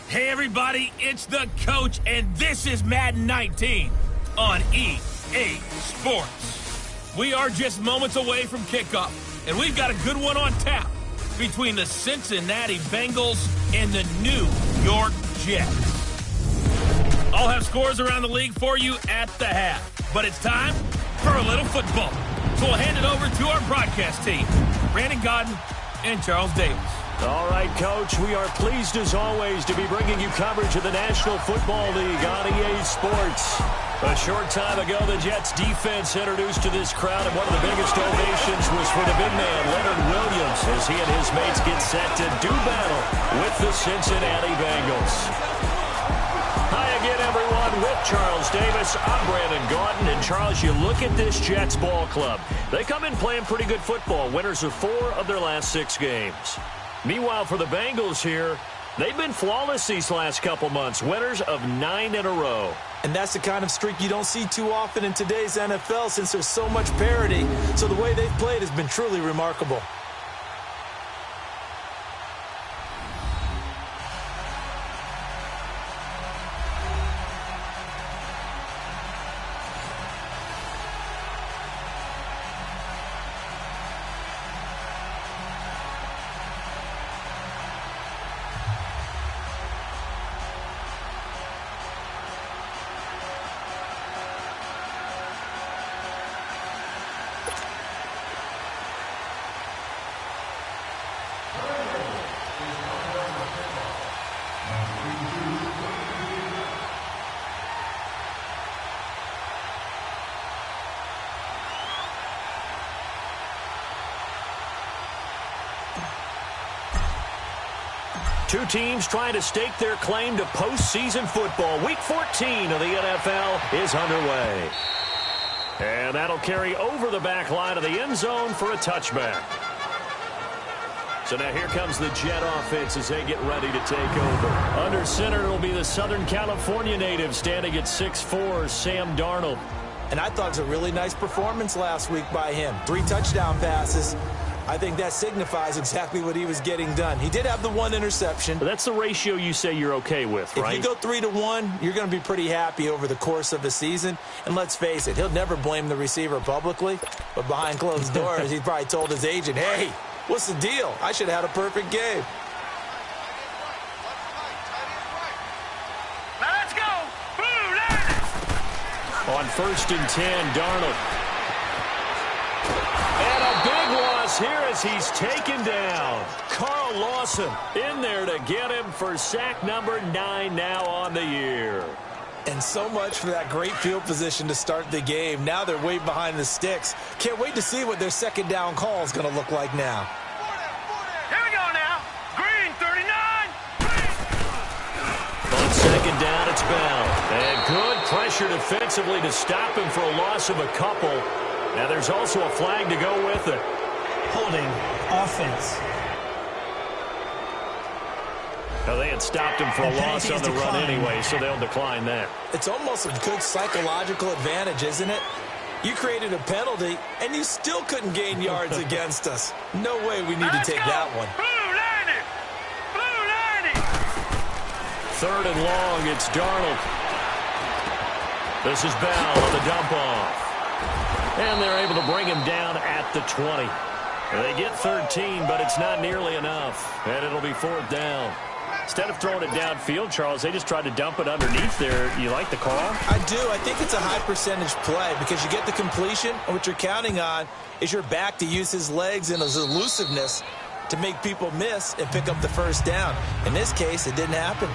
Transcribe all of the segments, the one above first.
Hey everybody, it's the coach, and this is Madden 19 on EA Sports. We are just moments away from kickoff, and we've got a good one on tap between the Cincinnati Bengals and the New York Jets. I'll have scores around the league for you at the half, but it's time for a little football. So we'll hand it over to our broadcast team, Brandon Godden and Charles Davis. All right, Coach, we are pleased as always to be bringing you coverage of the National Football League on EA Sports. A short time ago, the Jets defense introduced to this crowd, and one of the biggest ovations was for the big man, Leonard Williams, as he and his mates get set to do battle with the Cincinnati Bengals. Hi again, everyone, with Charles Davis. I'm Brandon Gaudin, and Charles, you look at this Jets ball club. They come in playing pretty good football, winners of 4 of their last 6 games. Meanwhile, for the Bengals here, they've been flawless these last couple months, winners of 9 in a row. And that's the kind of streak you don't see too often in today's NFL since there's so much parity. So the way they've played has been truly remarkable. Two teams trying to stake their claim to postseason football. Week 14 of the NFL is underway. And that'll carry over the back line of the end zone for a touchback. So now here comes the Jet offense as they get ready to take over. Under center will be the Southern California native standing at 6'4", Sam Darnold. And I thought it was a really nice performance last week by him. 3 touchdown passes. I think that signifies exactly what he was getting done. He did have the 1 interception. But that's the ratio you say you're okay with, right? If you go 3-1, you're going to be pretty happy over the course of the season. And let's face it, he'll never blame the receiver publicly. But behind closed doors, he probably told his agent, hey, what's the deal? I should have had a perfect game. Let's go! On 1st and 10, Darnold. And a big loss here as he's taken down. Carl Lawson in there to get him for sack number 9 now on the year. And so much for that great field position to start the game. Now they're way behind the sticks. Can't wait to see what their second down call is going to look like now. Here we go now. Green, 39. On 2nd down, it's Bell. And good pressure defensively to stop him for a loss of a couple. Now there's also a flag to go with it. Holding offense. Now they had stopped him for a loss on the run anyway, so they'll decline that. It's almost a good psychological advantage, isn't it? You created a penalty, and you still couldn't gain yards against us. No way we need to take that one. Blue 90. 3rd and long, it's Darnold. This is Bell on the dump off. And they're able to bring him down at the 20. They get 13, but it's not nearly enough. And it'll be 4th down. Instead of throwing it downfield, Charles, they just tried to dump it underneath there. You like the call? I do. I think it's a high percentage play because you get the completion, and what you're counting on is your back to use his legs and his elusiveness to make people miss and pick up the 1st down. In this case, it didn't happen.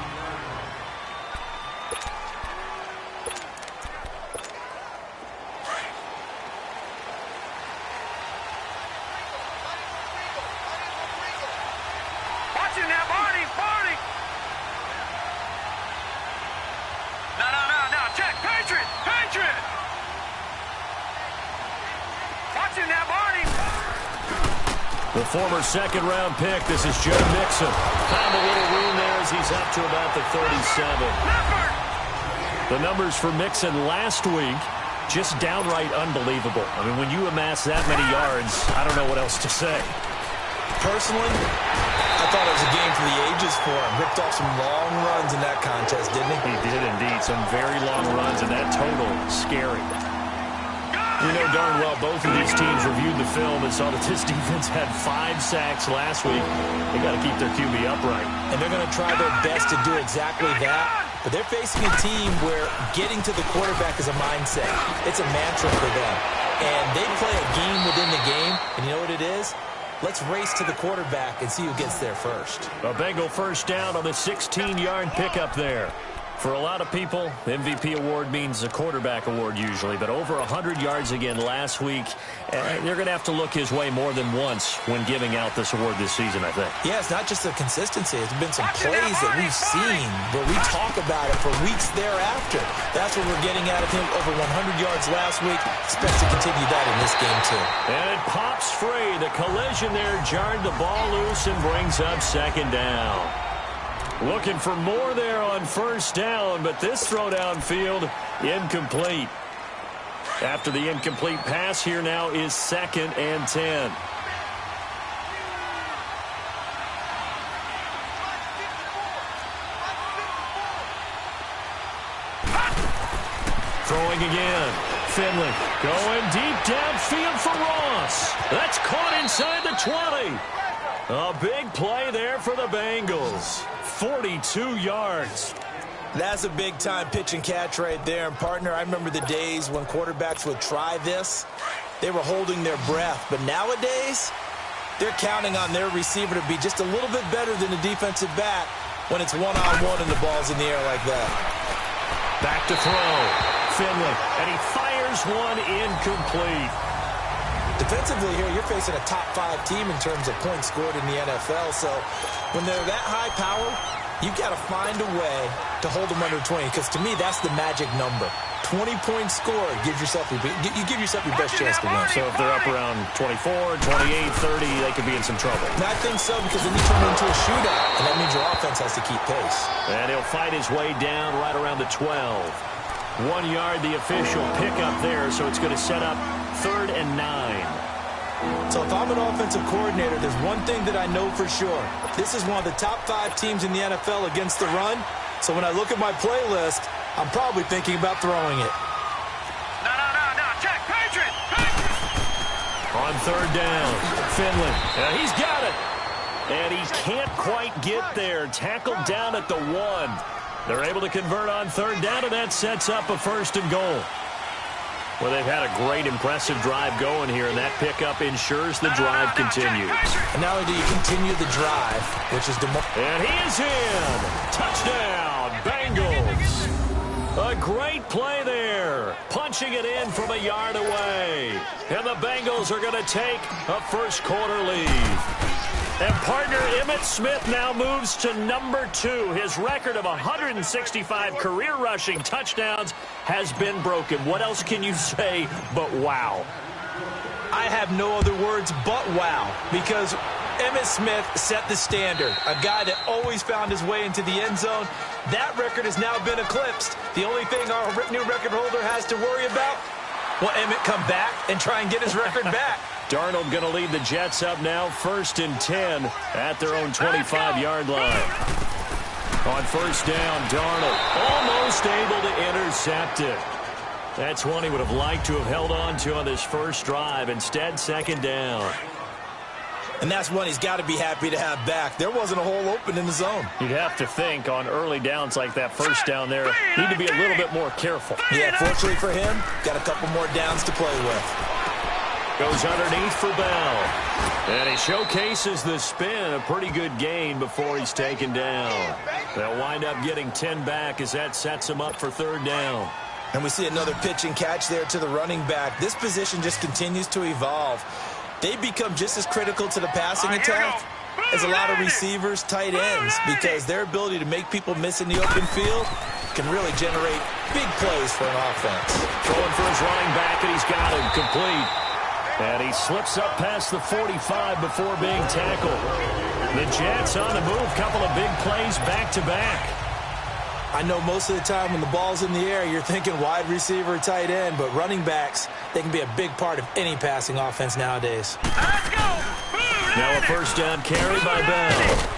The former 2nd-round pick, this is Joe Mixon. Found a little room there as he's up to about the 37. The numbers for Mixon last week, just downright unbelievable. I mean, when you amass that many yards, I don't know what else to say. Personally, I thought it was a game for the ages for him. Ripped off some long runs in that contest, didn't he? He did indeed. Some very long runs, and that total scary. You know darn well both of these teams reviewed the film and saw that this defense had 5 sacks last week. They got to keep their QB upright. And they're going to try their best to do exactly that. But they're facing a team where getting to the quarterback is a mindset. It's a mantra for them. And they play a game within the game. And you know what it is? Let's race to the quarterback and see who gets there first. A Bengal first down on the 16-yard pickup there. For a lot of people, MVP award means a quarterback award usually, but over 100 yards again last week. They're going to have to look his way more than once when giving out this award this season, I think. Yeah, it's not just the consistency. There's been some plays that we've seen where we talk about it for weeks thereafter. That's what we're getting out of him. Over 100 yards last week. Expect to continue that in this game, too. And it pops free. The collision there jarred the ball loose and brings up second down. Looking for more there on first down, but this throw downfield incomplete. After the incomplete pass, here now is 2nd and 10. Throwing again. Finley going deep downfield for Ross. That's caught inside the 20. A big play there for the Bengals. 42 yards. That's a big-time pitch and catch right there. And, partner, I remember the days when quarterbacks would try this. They were holding their breath. But nowadays, they're counting on their receiver to be just a little bit better than the defensive back when it's one-on-one and the ball's in the air like that. Back to throw. Finley. And he fires one incomplete. Defensively here, you're facing a top-5 team in terms of points scored in the NFL. So when they're that high power, you got to find a way to hold them under 20. Because to me, that's the magic number. 20 points scored gives yourself you give yourself your best chance to win. So if they're up around 24, 28, 30, they could be in some trouble. And I think so, because then you turn it into a shootout, and that means your offense has to keep pace. And he'll fight his way down right around the 12. 1 yard, the official pickup there, so it's going to set up 3rd and 9. So if I'm an offensive coordinator, there's one thing that I know for sure. This is one of the top 5 teams in the NFL against the run. So when I look at my playlist, I'm probably thinking about throwing it. No. Check. Patriot. On 3rd down, Finley. He's got it. And he can't quite get there. Tackled down at the 1. They're able to convert on 3rd down, and that sets up a 1st and goal. Well, they've had a great, impressive drive going here, and that pickup ensures the drive continues. And not only do you continue the drive, which is and he is in. Touchdown, Bengals. A great play there. Punching it in from a yard away. And the Bengals are going to take a first-quarter lead. And partner Emmitt Smith now moves to number 2. His record of 165 career rushing touchdowns has been broken. What else can you say but wow? I have no other words but wow, because Emmitt Smith set the standard. A guy that always found his way into the end zone. That record has now been eclipsed. The only thing our new record holder has to worry about, will Emmitt come back and try and get his record back? Darnold going to lead the Jets up now, 1st and 10 at their own 25-yard line. On 1st down, Darnold almost able to intercept it. That's one he would have liked to have held on to on this first drive. Instead, 2nd down. And that's one he's got to be happy to have back. There wasn't a hole open in the zone. You'd have to think on early downs like that first down there, need to be a little bit more careful. Yeah, fortunately for him, got a couple more downs to play with. Goes underneath for Bell. And he showcases the spin. A pretty good gain before he's taken down. They'll wind up getting 10 back as that sets him up for 3rd down. And we see another pitch and catch there to the running back. This position just continues to evolve. They become just as critical to the passing attack as a lot of receivers, tight ends, because their ability to make people miss in the open field can really generate big plays for an offense. Throwing for his running back, and he's got him complete. And he slips up past the 45 before being tackled. The Jets on the move, couple of big plays back-to-back. I know most of the time when the ball's in the air, you're thinking wide receiver, tight end, but running backs, they can be a big part of any passing offense nowadays. Let's go! Now a first down carry by Bell.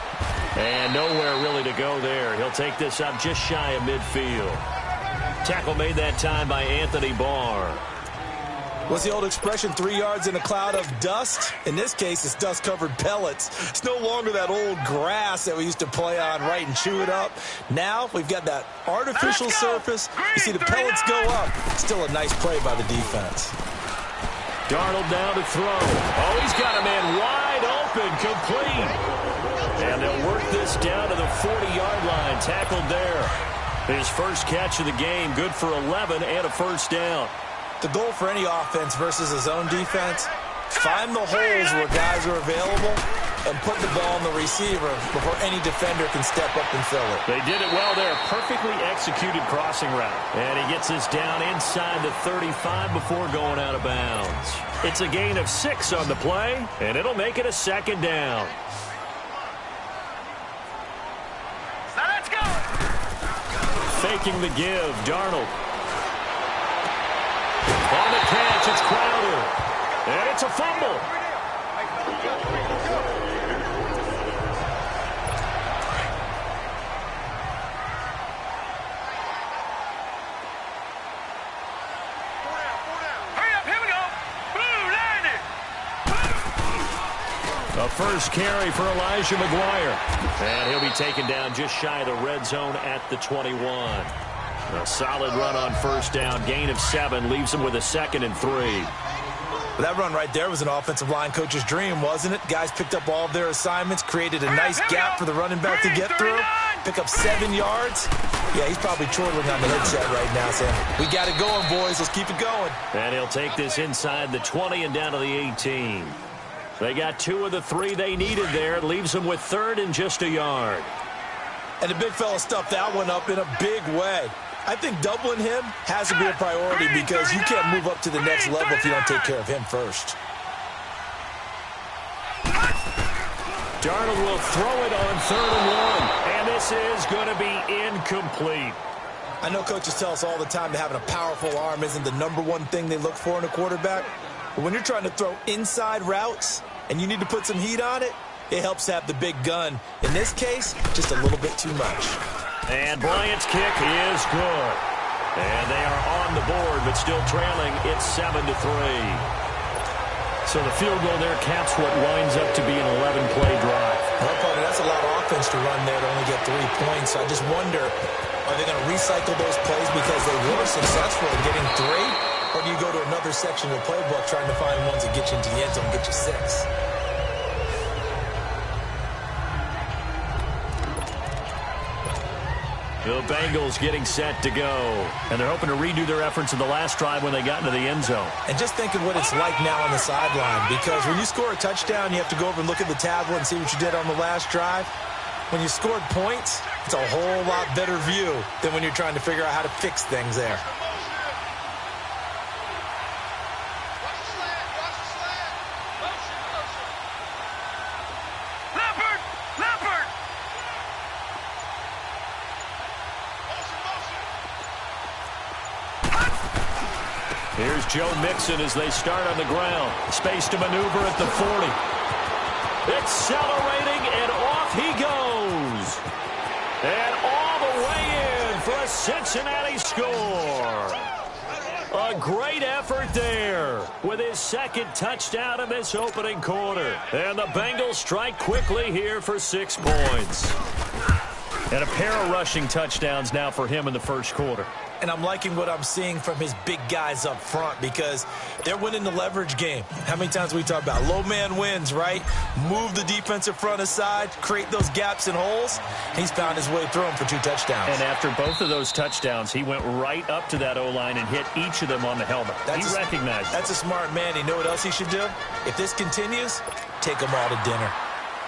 And nowhere really to go there. He'll take this up just shy of midfield. Tackle made that time by Anthony Barr. What's the old expression, 3 yards in a cloud of dust? In this case, it's dust-covered pellets. It's no longer that old grass that we used to play on, right, and chew it up. Now we've got that artificial surface. You see the pellets go up. Still a nice play by the defense. Darnold down to throw. Oh, he's got a man wide open, complete. And they'll work this down to the 40-yard line. Tackled there. His first catch of the game, good for 11 and a first down. The goal for any offense versus a zone defense, find the holes where guys are available and put the ball on the receiver before any defender can step up and fill it. They did it well there. Perfectly executed crossing route. And he gets this down inside the 35 before going out of bounds. It's a gain of 6 on the play, and it'll make it a second down. Now let's go. Faking the give, Darnold. On the catch, it's Crowder. And it's a fumble. Hurry up, here we go. Blue landed. A first carry for Elijah McGuire. And he'll be taken down just shy of the red zone at the 21. A solid run on first down. Gain of 7 leaves him with a 2nd and 3. Well, that run right there was an offensive line coach's dream, wasn't it? Guys picked up all of their assignments, created a nice gap for the running back to get through, pick up 7 yards. Yeah, he's probably chortling on the headset right now saying, we got it going, boys. Let's keep it going. And he'll take this inside the 20 and down to the 18. They got 2 of the 3 they needed there. It leaves them with 3rd and just a yard. And the big fella stuffed that one up in a big way. I think doubling him has to be a priority because you can't move up to the next level if you don't take care of him first. Darnold will throw it on 3rd and 1. And this is going to be incomplete. I know coaches tell us all the time that having a powerful arm isn't the #1 thing they look for in a quarterback. But when you're trying to throw inside routes and you need to put some heat on it, it helps to have the big gun. In this case, just a little bit too much. And Bryant's kick is good. And they are on the board, but still trailing. It's 7-3. So the field goal there caps what winds up to be an 11-play drive. Well, partner, that's a lot of offense to run there to only get 3 points. So I just wonder, are they going to recycle those plays because they were successful in getting 3? Or do you go to another section of the playbook trying to find ones that get you into the end zone and get you 6? The Bengals getting set to go. And they're hoping to redo their efforts in the last drive when they got into the end zone. And just thinking what it's like now on the sideline, because when you score a touchdown, you have to go over and look at the tablet and see what you did on the last drive. When you scored points, it's a whole lot better view than when you're trying to figure out how to fix things there. Here's Joe Mixon as they start on the ground. Space to maneuver at the 40. Accelerating, and off he goes. And all the way in for a Cincinnati score. A great effort there with his 2nd touchdown in this opening quarter. And the Bengals strike quickly here for 6 points. And a pair of rushing touchdowns now for him in the first quarter. And I'm liking what I'm seeing from his big guys up front because they're winning the leverage game. How many times we talk about low man wins, right? Move the defensive front aside, create those gaps and holes. He's found his way through them for 2 touchdowns. And after both of those touchdowns, he went right up to that O-line and hit each of them on the helmet. He recognized it. That's a smart man. You know what else he should do? If this continues, take them all to dinner.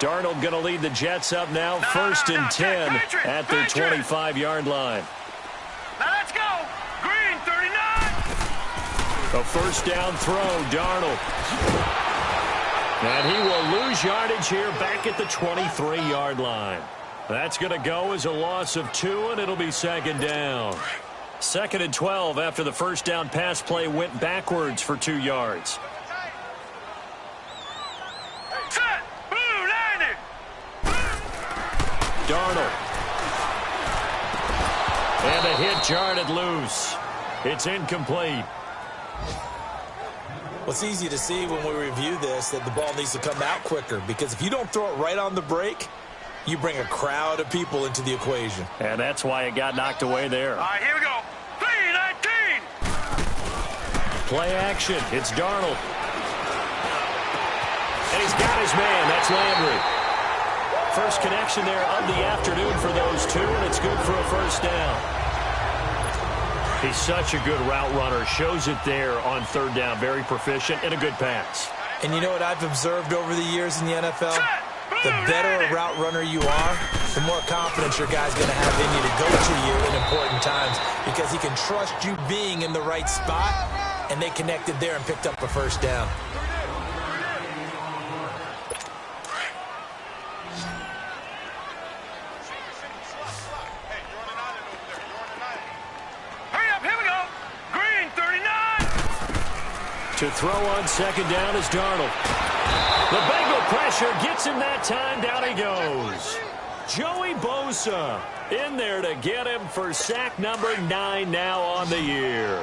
Darnold going to lead the Jets up now, 1st and 10 at their 25-yard line. Now let's go. Green, 39. A first down throw, Darnold. And he will lose yardage here back at the 23-yard line. That's going to go as a loss of 2, and it'll be 2nd down. 2nd and 12 after the first down pass play went backwards for 2 yards. Set. Darnold. And a hit jarred it loose. It's incomplete. Well, it's easy to see when we review this that the ball needs to come out quicker, because if you don't throw it right on the break, you bring a crowd of people into the equation. And that's why it got knocked away there. All right, here we go. 3-19. Play action. It's Darnold. And he's got his man. That's Landry. First connection there of the afternoon for those two, and it's good for a first down. He's such a good route runner. Shows it there on third down. Very proficient and a good pass. And you know what I've observed over the years in the NFL? The better a route runner you are, the more confidence your guy's going to have in you to go to you in important times, because he can trust you being in the right spot, and they connected there and picked up a first down. To throw on second down is Darnold. The Bengal pressure gets him that time. Down he goes. Joey Bosa in there to get him for sack number 9 now on the year.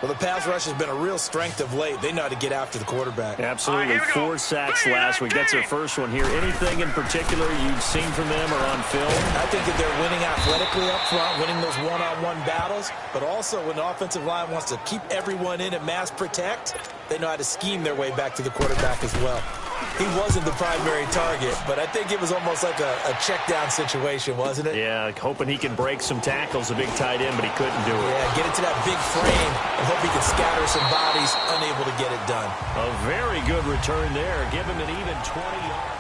Well, the pass rush has been a real strength of late. They know how to get after the quarterback. Absolutely. 4 sacks last week. That's their first one here. Anything in particular you've seen from them or on film? I think that they're winning athletically up front, winning those one-on-one battles, but also when the offensive line wants to keep everyone in and mass protect, they know how to scheme their way back to the quarterback as well. He wasn't the primary target, but I think it was almost like a check-down situation, wasn't it? Yeah, hoping he can break some tackles, a big tight end, but he couldn't do it. Yeah, get into that big frame and hope he can scatter some bodies, unable to get it done. A very good return there. Give him an even 20 yards.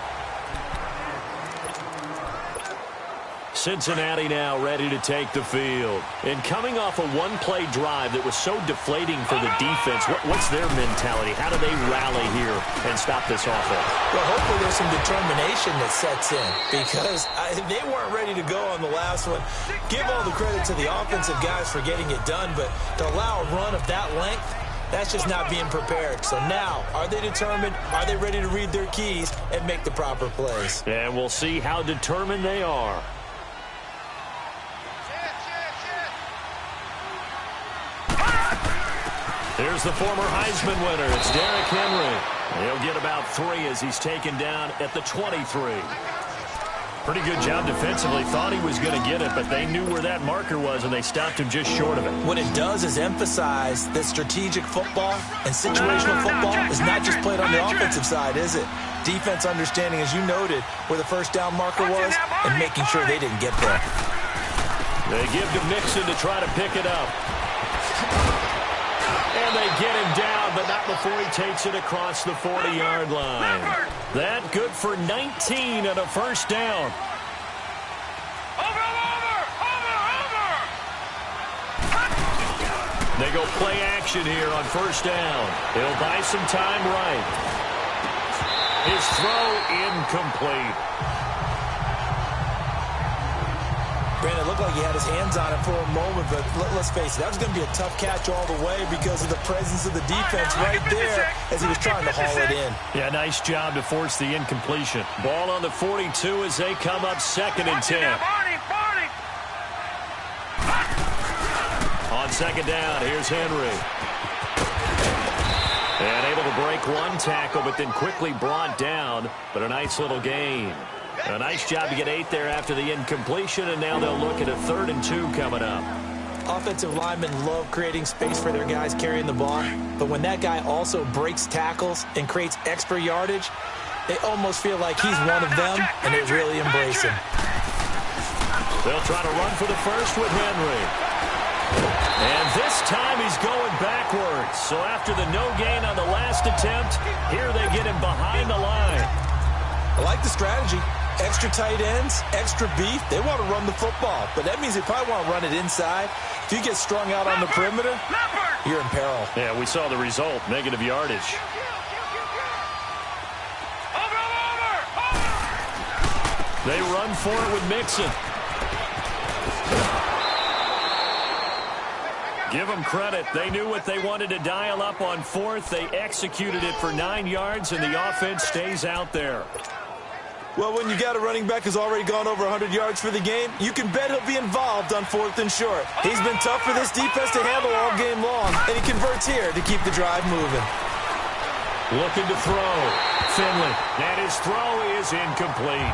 Cincinnati now ready to take the field. And coming off a one-play drive that was so deflating for the defense, what's their mentality? How do they rally here and stop this offense? Well, hopefully there's some determination that sets in, because they weren't ready to go on the last one. Give all the credit to the offensive guys for getting it done, but to allow a run of that length, that's just not being prepared. So now, are they determined? Are they ready to read their keys and make the proper plays? And we'll see how determined they are. Here's the former Heisman winner. It's Derrick Henry. He'll get about 3 as he's taken down at the 23. Pretty good job defensively. Thought he was going to get it, but they knew where that marker was, and they stopped him just short of it. What it does is emphasize that strategic football and situational football is not just played on the offensive side, is it? Defense understanding, as you noted, where the first down marker was and making sure they didn't get there. They give to Mixon to try to pick it up. And they get him down, but not before he takes it across the 40-yard line. That good for 19 and a first down. They go play action here on first down. He'll buy some time right. His throw incomplete. Brandon, it looked like he had his hands on it for a moment, but let's face it, that was going to be a tough catch all the way because of the presence of the defense right there as he was trying to haul it in. Yeah, nice job to force the incompletion. Ball on the 42 as they come up 2nd and 10. On second down, here's Henry. And able to break one tackle, but then quickly brought down, but a nice little gain. A nice job to get 8 there after the incompletion, and now they'll look at a 3rd and 2 coming up. Offensive linemen love creating space for their guys carrying the ball, but when that guy also breaks tackles and creates extra yardage, they almost feel like he's one of them, and they really embrace him. They'll try to run for the first with Henry. And this time he's going backwards. So after the no gain on the last attempt, here they get him behind the line. I like the strategy. Extra tight ends, extra beef. They want to run the football, but that means they probably want to run it inside. If you get strung out on the perimeter, you're in peril. Yeah, we saw the result, negative yardage. They run for it with Mixon. Give them credit. They knew what they wanted to dial up on 4th. They executed it for 9 yards, and the offense stays out there. Well, when you got a running back who's already gone over 100 yards for the game, you can bet he'll be involved on 4th and short. He's been tough for this defense to handle all game long, and he converts here to keep the drive moving. Looking to throw. Finley. And his throw is incomplete.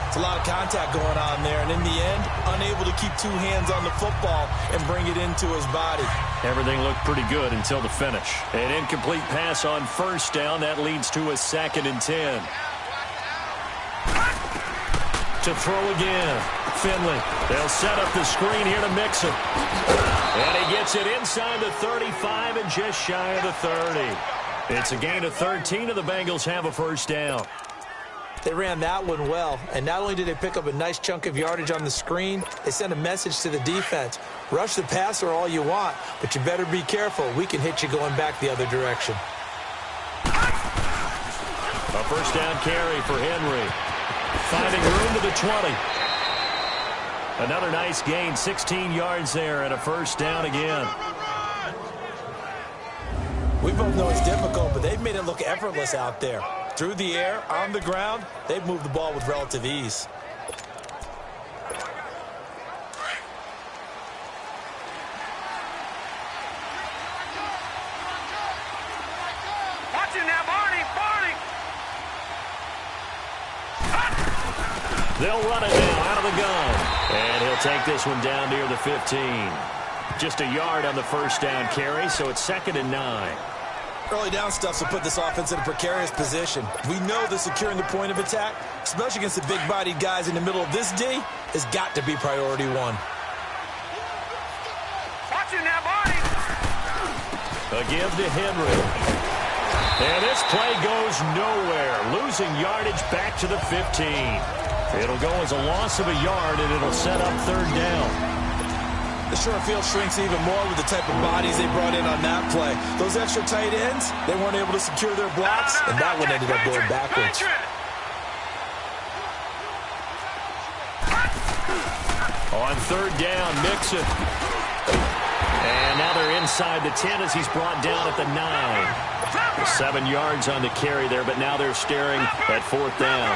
It's a lot of contact going on there, and in the end, unable to keep 2 hands on the football and bring it into his body. Everything looked pretty good until the finish. An incomplete pass on 1st down. That leads to a 2nd and 10. To throw again. Finley. They'll set up the screen here to Mixon. And he gets it inside the 35 and just shy of the 30. It's a gain of 13, and the Bengals have a 1st down. They ran that one well, and not only did they pick up a nice chunk of yardage on the screen, they sent a message to the defense. Rush the passer all you want, but you better be careful. We can hit you going back the other direction. A 1st down carry for Henry. Finding room to the 20. Another nice gain, 16 yards there, and a 1st down again. We both know it's difficult, but they've made it look effortless out there. Through the air, on the ground, they've moved the ball with relative ease. Watch him now, Barney! Barney! They'll run it now out of the gun. And he'll take this one down near the 15. Just a yard on the 1st down carry, so it's 2nd and 9. Early down stuff will put this offense in a precarious position. We know that securing the point of attack, especially against the big-bodied guys in the middle of this D, has got to be priority 1. Watch him now, Barney! A give to Henry. And this play goes nowhere. Losing yardage back to the 15. It'll go as a loss of a yard, and it'll set up 3rd down. The short field shrinks even more with the type of bodies they brought in on that play. Those extra tight ends, they weren't able to secure their blocks, and that one ended up going backwards. On 3rd down, Mixon. And now they're inside the 10 as he's brought down at the 9. 7 yards on the carry there, but now they're staring at 4th down.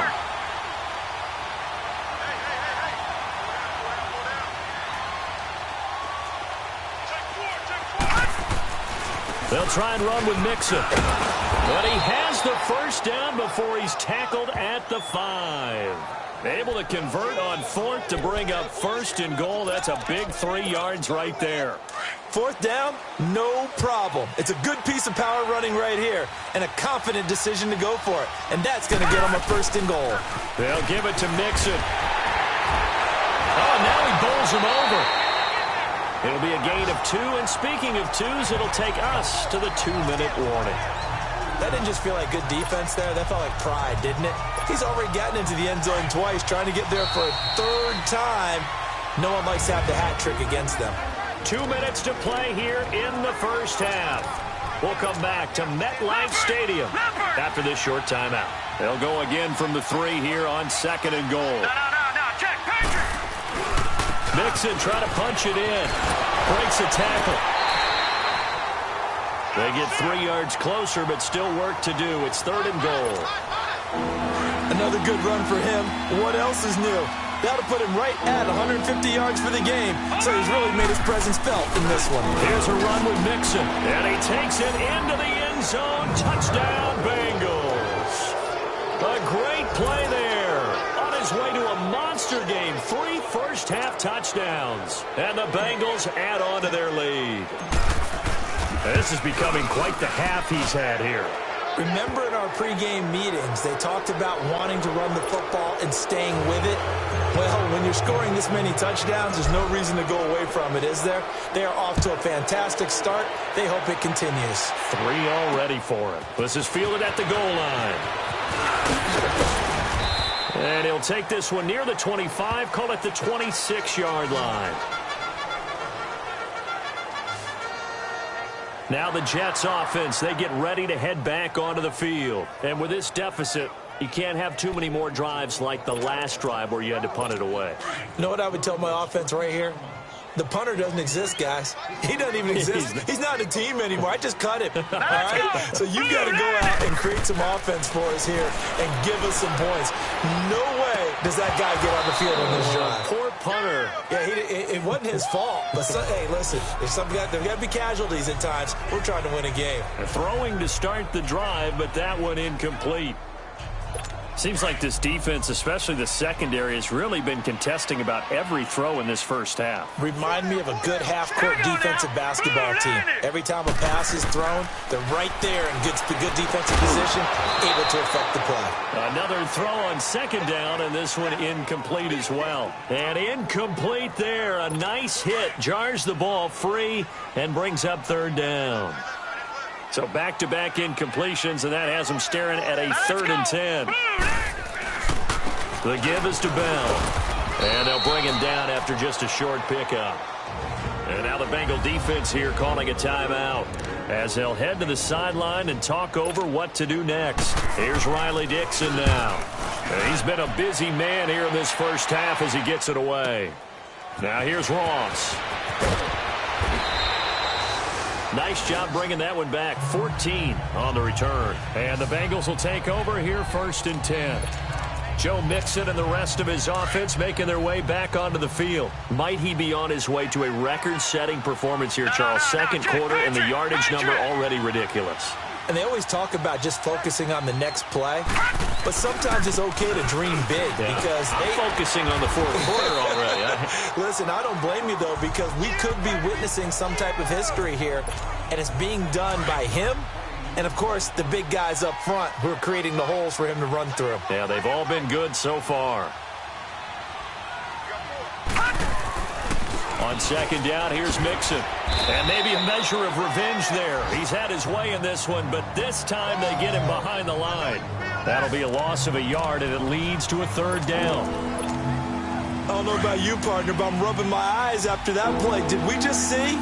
They'll try and run with Mixon. But he has the 1st down before he's tackled at the 5. Able to convert on 4th to bring up 1st and goal. That's a big 3 yards right there. 4th down, no problem. It's a good piece of power running right here and a confident decision to go for it. And that's going to get them a 1st and goal. They'll give it to Mixon. Oh, now he bowls him over. It'll be a gain of 2, and speaking of 2s, it'll take us to the 2-minute warning. That didn't just feel like good defense there. That felt like pride, didn't it? He's already gotten into the end zone twice, trying to get there for a 3rd time. No one likes to have the hat trick against them. 2 minutes to play here in the 1st half. We'll come back to MetLife Stadium after this short timeout. They'll go again from the 3 here on 2nd and goal. No, check, Patrick! Mixon trying to punch it in. Breaks a tackle. They get 3 yards closer, but still work to do. It's 3rd and goal. Another good run for him. What else is new? That'll put him right at 150 yards for the game, so he's really made his presence felt in this one. Here's a run with Mixon, and he takes it into the end zone. Touchdown, Bengals. A great play there. On his way to a monster game. 3 first-half touchdowns, and the Bengals add on to their lead. This is becoming quite the half he's had here. Remember in our pregame meetings, they talked about wanting to run the football and staying with it? Well, when you're scoring this many touchdowns, there's no reason to go away from it, is there? They are off to a fantastic start. They hope it continues. 3 already for him. This is fielded at the goal line. And he'll take this one near the 25, call it the 26-yard line. Now the Jets offense, they get ready to head back onto the field. And with this deficit, you can't have too many more drives like the last drive where you had to punt it away. You know what I would tell my offense right here? The punter doesn't exist, guys. He doesn't even exist. He's not a team anymore. I just cut him. All right? So you've got to go out and create some offense for us here and give us some points. No way does that guy get on the field on this drive. Poor punter. Yeah, it wasn't his fault. But, hey, listen, there's got to be casualties at times. We're trying to win a game. Throwing to start the drive, but that one incomplete. Seems like this defense, especially the secondary, has really been contesting about every throw in this first half. Remind me of a good half-court defensive basketball team. Every time a pass is thrown, they're right there in good defensive position, able to affect the play. Another throw on second down, and this one incomplete as well. And incomplete there. A nice hit. Jars the ball free and brings up third down. So back-to-back incompletions, and that has them staring at a 3rd and 10. The give is to Bell. And they'll bring him down after just a short pickup. And now the Bengal defense here calling a timeout as they'll head to the sideline and talk over what to do next. Here's Riley Dixon now. And he's been a busy man here in this first half as he gets it away. Now here's Ross. Nice job bringing that one back. 14 on the return. And the Bengals will take over here 1st and 10. Joe Mixon and the rest of his offense making their way back onto the field. Might he be on his way to a record-setting performance here, Charles? Second quarter and the yardage number already ridiculous. And they always talk about just focusing on the next play. But sometimes it's okay to dream big because I'm focusing on the fourth quarter already. Listen, I don't blame you, though, because we could be witnessing some type of history here, and it's being done by him and, of course, the big guys up front who are creating the holes for him to run through. Yeah, they've all been good so far. On second down, here's Mixon. And maybe a measure of revenge there. He's had his way in this one, but this time they get him behind the line. That'll be a loss of a yard, and it leads to a 3rd down. I don't know about you, partner, but I'm rubbing my eyes after that play. Did we just see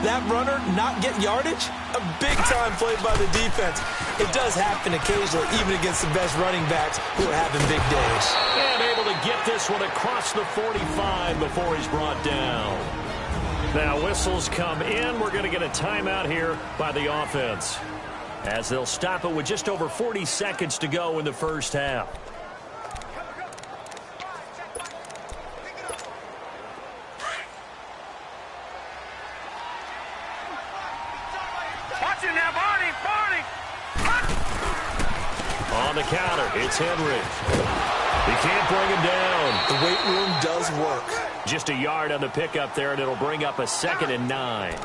that runner not get yardage? A big-time play by the defense. It does happen occasionally, even against the best running backs who are having big days. And able to get this one across the 45 before he's brought down. Now whistles come in. We're going to get a timeout here by the offense, as they'll stop it with just over 40 seconds to go in the first half. Watching now, Barney. On the counter, it's Henry. He can't bring him down. The weight room does work. Just a yard on the pickup there, and it'll bring up a 2nd and 9.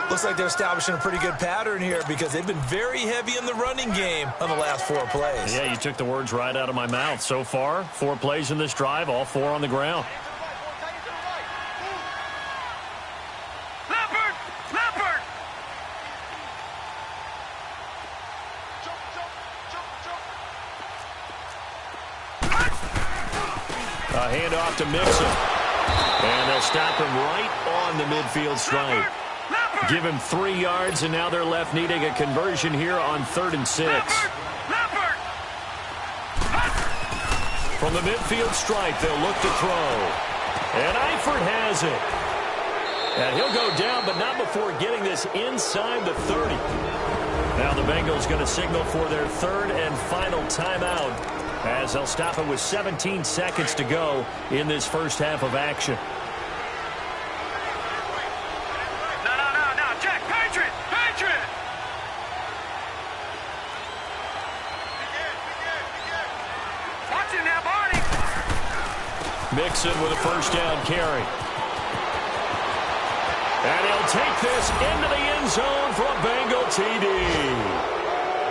Looks like they're establishing a pretty good pattern here because they've been very heavy in the running game on the last 4 plays. Yeah, you took the words right out of my mouth. So far, 4 plays in this drive, all 4 on the ground. Leopard! A handoff to Mixon. And they'll stop him right on the midfield stripe. Give him 3 yards, and now they're left needing a conversion here on 3rd and 6. From the midfield stripe, they'll look to throw. And Eifert has it. And he'll go down, but not before getting this inside the 30. Now the Bengals going to signal for their 3rd and final timeout, as they'll stop it with 17 seconds to go in this first half of action. No, Jack, Patriot! Watch him now, Barney! Mixon with a first down carry. And he'll take this into the end zone for a Bengal TD.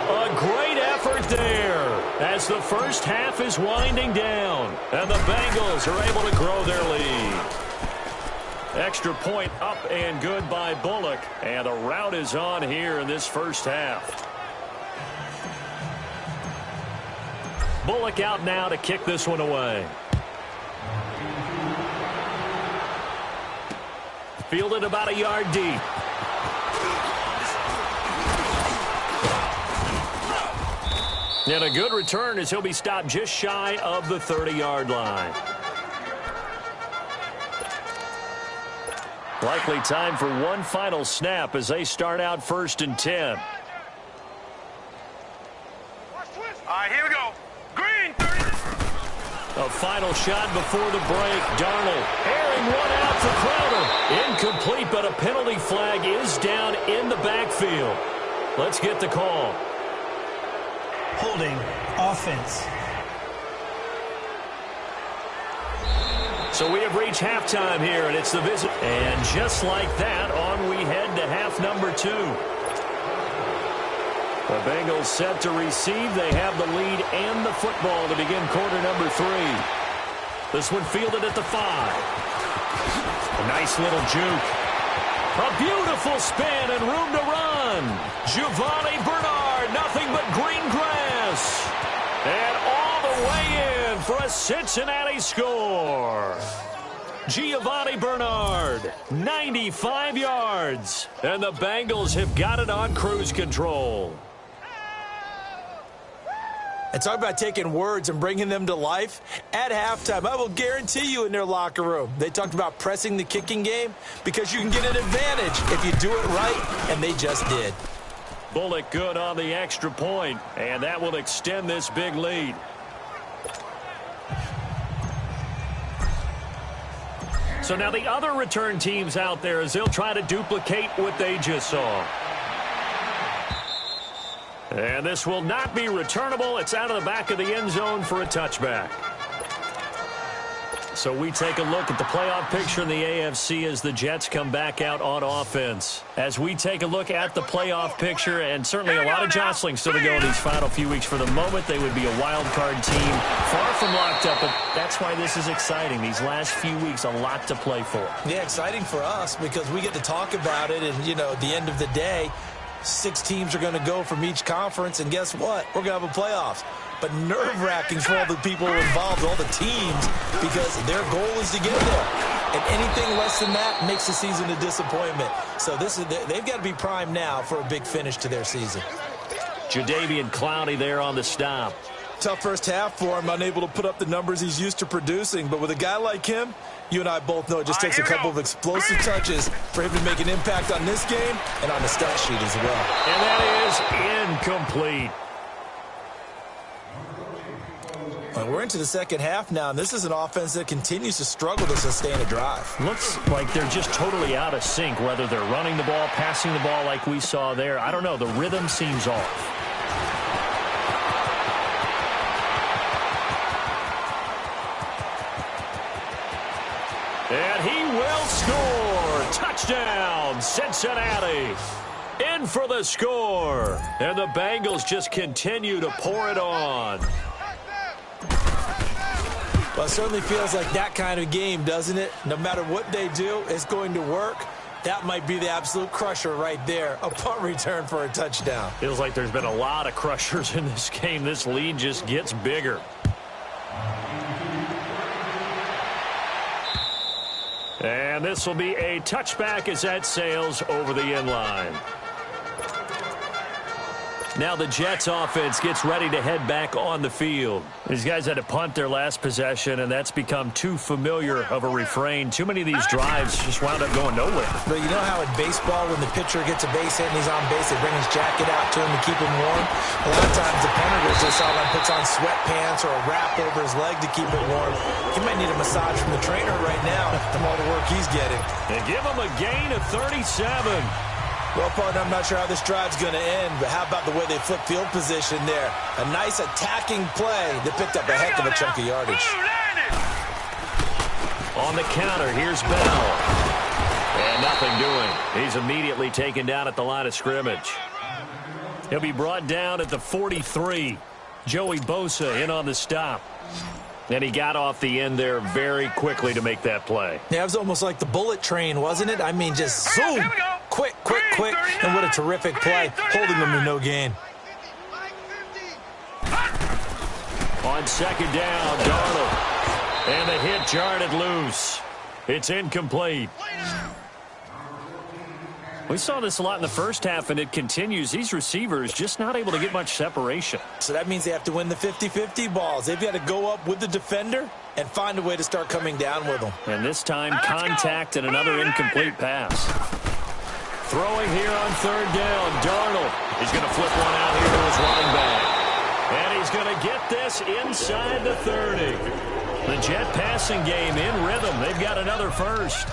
A great effort there as the first half is winding down, and the Bengals are able to grow their lead. Extra point up and good by Bullock, and the rout is on here in this first half. Bullock out now to kick this one away. Fielded about a yard deep. And a good return as he'll be stopped just shy of the 30-yard line. Likely time for one final snap as they start out 1st and 10. All right, here we go. Green, 30. A final shot before the break. Darnold airing one out for Crowder. Incomplete, but a penalty flag is down in the backfield. Let's get the call. Holding offense. So we have reached halftime here, and it's the visit. And just like that, on we head to half number 2. The Bengals set to receive. They have the lead and the football to begin quarter number 3. This one fielded at the 5. A nice little juke. A beautiful spin and room to run. Giovanni Bernard, nothing but green grass. And all the way in for a Cincinnati score. Giovanni Bernard, 95 yards. And the Bengals have got it on cruise control. And talk about taking words and bringing them to life. At halftime, I will guarantee you in their locker room, they talked about pressing the kicking game because you can get an advantage if you do it right, and they just did. Bullock good on the extra point, and that will extend this big lead. So now the other return teams out there as they'll try to duplicate what they just saw. And this will not be returnable. It's out of the back of the end zone for a touchback. So we take a look at the playoff picture in the AFC as the Jets come back out on offense. As we take a look at the playoff picture, and certainly a lot of jostling still to go in these final few weeks. For the moment, they would be a wild card team, far from locked up, but that's why this is exciting. These last few weeks, a lot to play for. Yeah, exciting for us because we get to talk about it, and, you know, at the end of the day, 6 teams are going to go from each conference, and guess what? We're going to have a playoffs. But nerve-wracking for all the people involved, all the teams, because their goal is to get there. And anything less than that makes the season a disappointment. So they've got to be primed now for a big finish to their season. Jadeveon Clowney there on the stop. Tough first half for him, unable to put up the numbers he's used to producing. But with a guy like him, you and I both know it just takes a couple of explosive touches for him to make an impact on this game and on the stat sheet as well. And that is incomplete. Well, we're into the second half now, and this is an offense that continues to struggle to sustain a drive. Looks like they're just totally out of sync, whether they're running the ball, passing the ball like we saw there. I don't know. The rhythm seems off. And he will score. Touchdown, Cincinnati. In for the score. And the Bengals just continue to pour it on. Well, it certainly feels like that kind of game, doesn't it? No matter what they do, it's going to work. That might be the absolute crusher right there. A punt return for a touchdown. Feels like there's been a lot of crushers in this game. This lead just gets bigger. And this will be a touchback as that sails over the end line. Now the Jets offense gets ready to head back on the field. These guys had to punt their last possession, and that's become too familiar of a refrain. Too many of these drives just wound up going nowhere. But you know how in baseball, when the pitcher gets a base hit and he's on base, they bring his jacket out to him to keep him warm? A lot of times the punter goes this out and puts on sweatpants or a wrap over his leg to keep it warm. He might need a massage from the trainer right now from all the work he's getting. They give him a gain of 37. Well, partner, I'm not sure how this drive's going to end, but how about the way they flip field position there? A nice attacking play that picked up a heck of a chunk of yardage. On the counter, here's Bell. And nothing doing. He's immediately taken down at the line of scrimmage. He'll be brought down at the 43. Joey Bosa in on the stop. And he got off the end there very quickly to make that play. Yeah, it was almost like the bullet train, wasn't it? I mean, just zoom. Quick, quick, quick. And what a terrific play, holding them to no gain. On second down, Darnold. And the hit jarred it loose. It's incomplete. We saw this a lot in the first half, and it continues. These receivers just not able to get much separation. So that means they have to win the 50-50 balls. They've got to go up with the defender and find a way to start coming down with them. And this time, contact and another incomplete pass. Throwing here on third down, Darnold. He's going to flip one out here to his running back. And he's going to get this inside the 30. The Jet passing game in rhythm. They've got another first.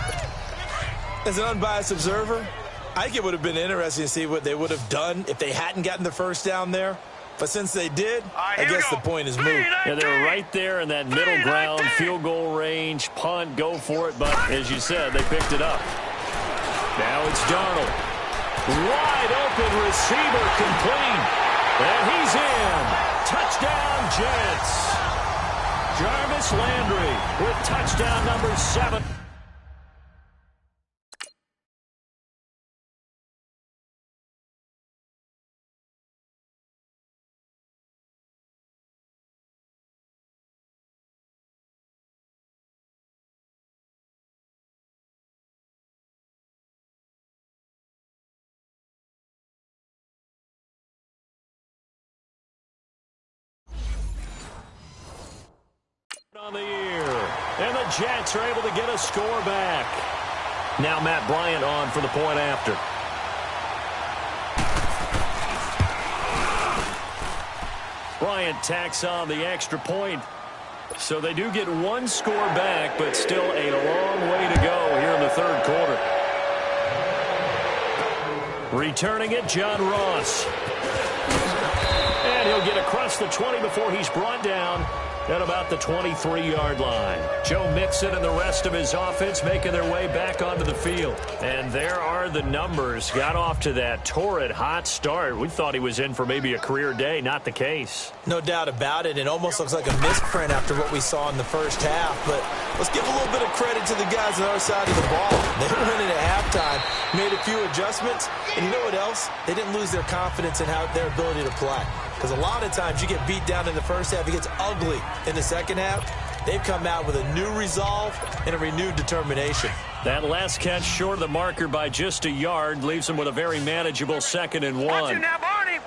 As an unbiased observer, I think it would have been interesting to see what they would have done if they hadn't gotten the first down there. But since they did, I guess the point is moot. Yeah, they were right there in that middle ground, field goal range, punt, go for it. But as you said, they picked it up. Now it's Darnold. Wide open receiver complete. And he's in. Touchdown, Jets. Jarvis Landry with touchdown number 7. On the year, and the Jets are able to get a score back. Now Matt Bryant on for the point after. Bryant tacks on the extra point. So they do get one score back, but still a long way to go here in the third quarter. Returning it, John Ross. And he'll get across the 20 before he's brought down at about the 23-yard line. Joe Mixon and the rest of his offense making their way back onto the field. And there are the numbers. Got off to that torrid hot start. We thought he was in for maybe a career day. Not the case. No doubt about it. It almost looks like a misprint after what we saw in the first half. But let's give a little bit of credit to the guys on our side of the ball. They went in at halftime, made a few adjustments. And you know what else? They didn't lose their confidence in their ability to play. Because a lot of times you get beat down in the first half, it gets ugly in the second half. They've come out with a new resolve and a renewed determination. That last catch short of the marker by just a yard leaves them with a very manageable 2nd and 1. Watch it now, Barney!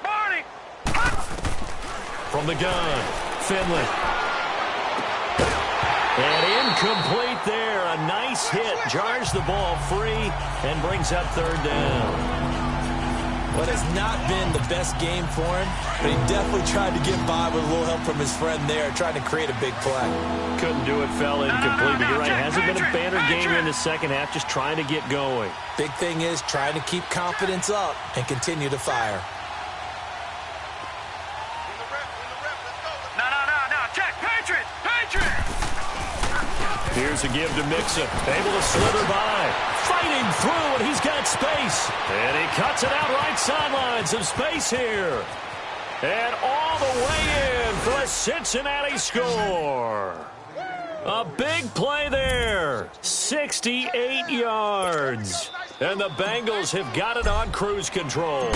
From the gun, Finley. And incomplete there. A nice hit. Jars the ball free and brings up third down. Well, it has not been the best game for him, but he definitely tried to get by with a little help from his friend there, trying to create a big play. Couldn't do it, fell incomplete. But you're right, hasn't been a banner game in the second half, just trying to get going. Big thing is trying to keep confidence up and continue to fire. No, check, Patriot! Here's a give to Mixon, able to slither by. Fighting through, and he's got space. And he cuts it out right sideline. Some space here. And all the way in for a Cincinnati score. A big play there. 68 yards. And the Bengals have got it on cruise control.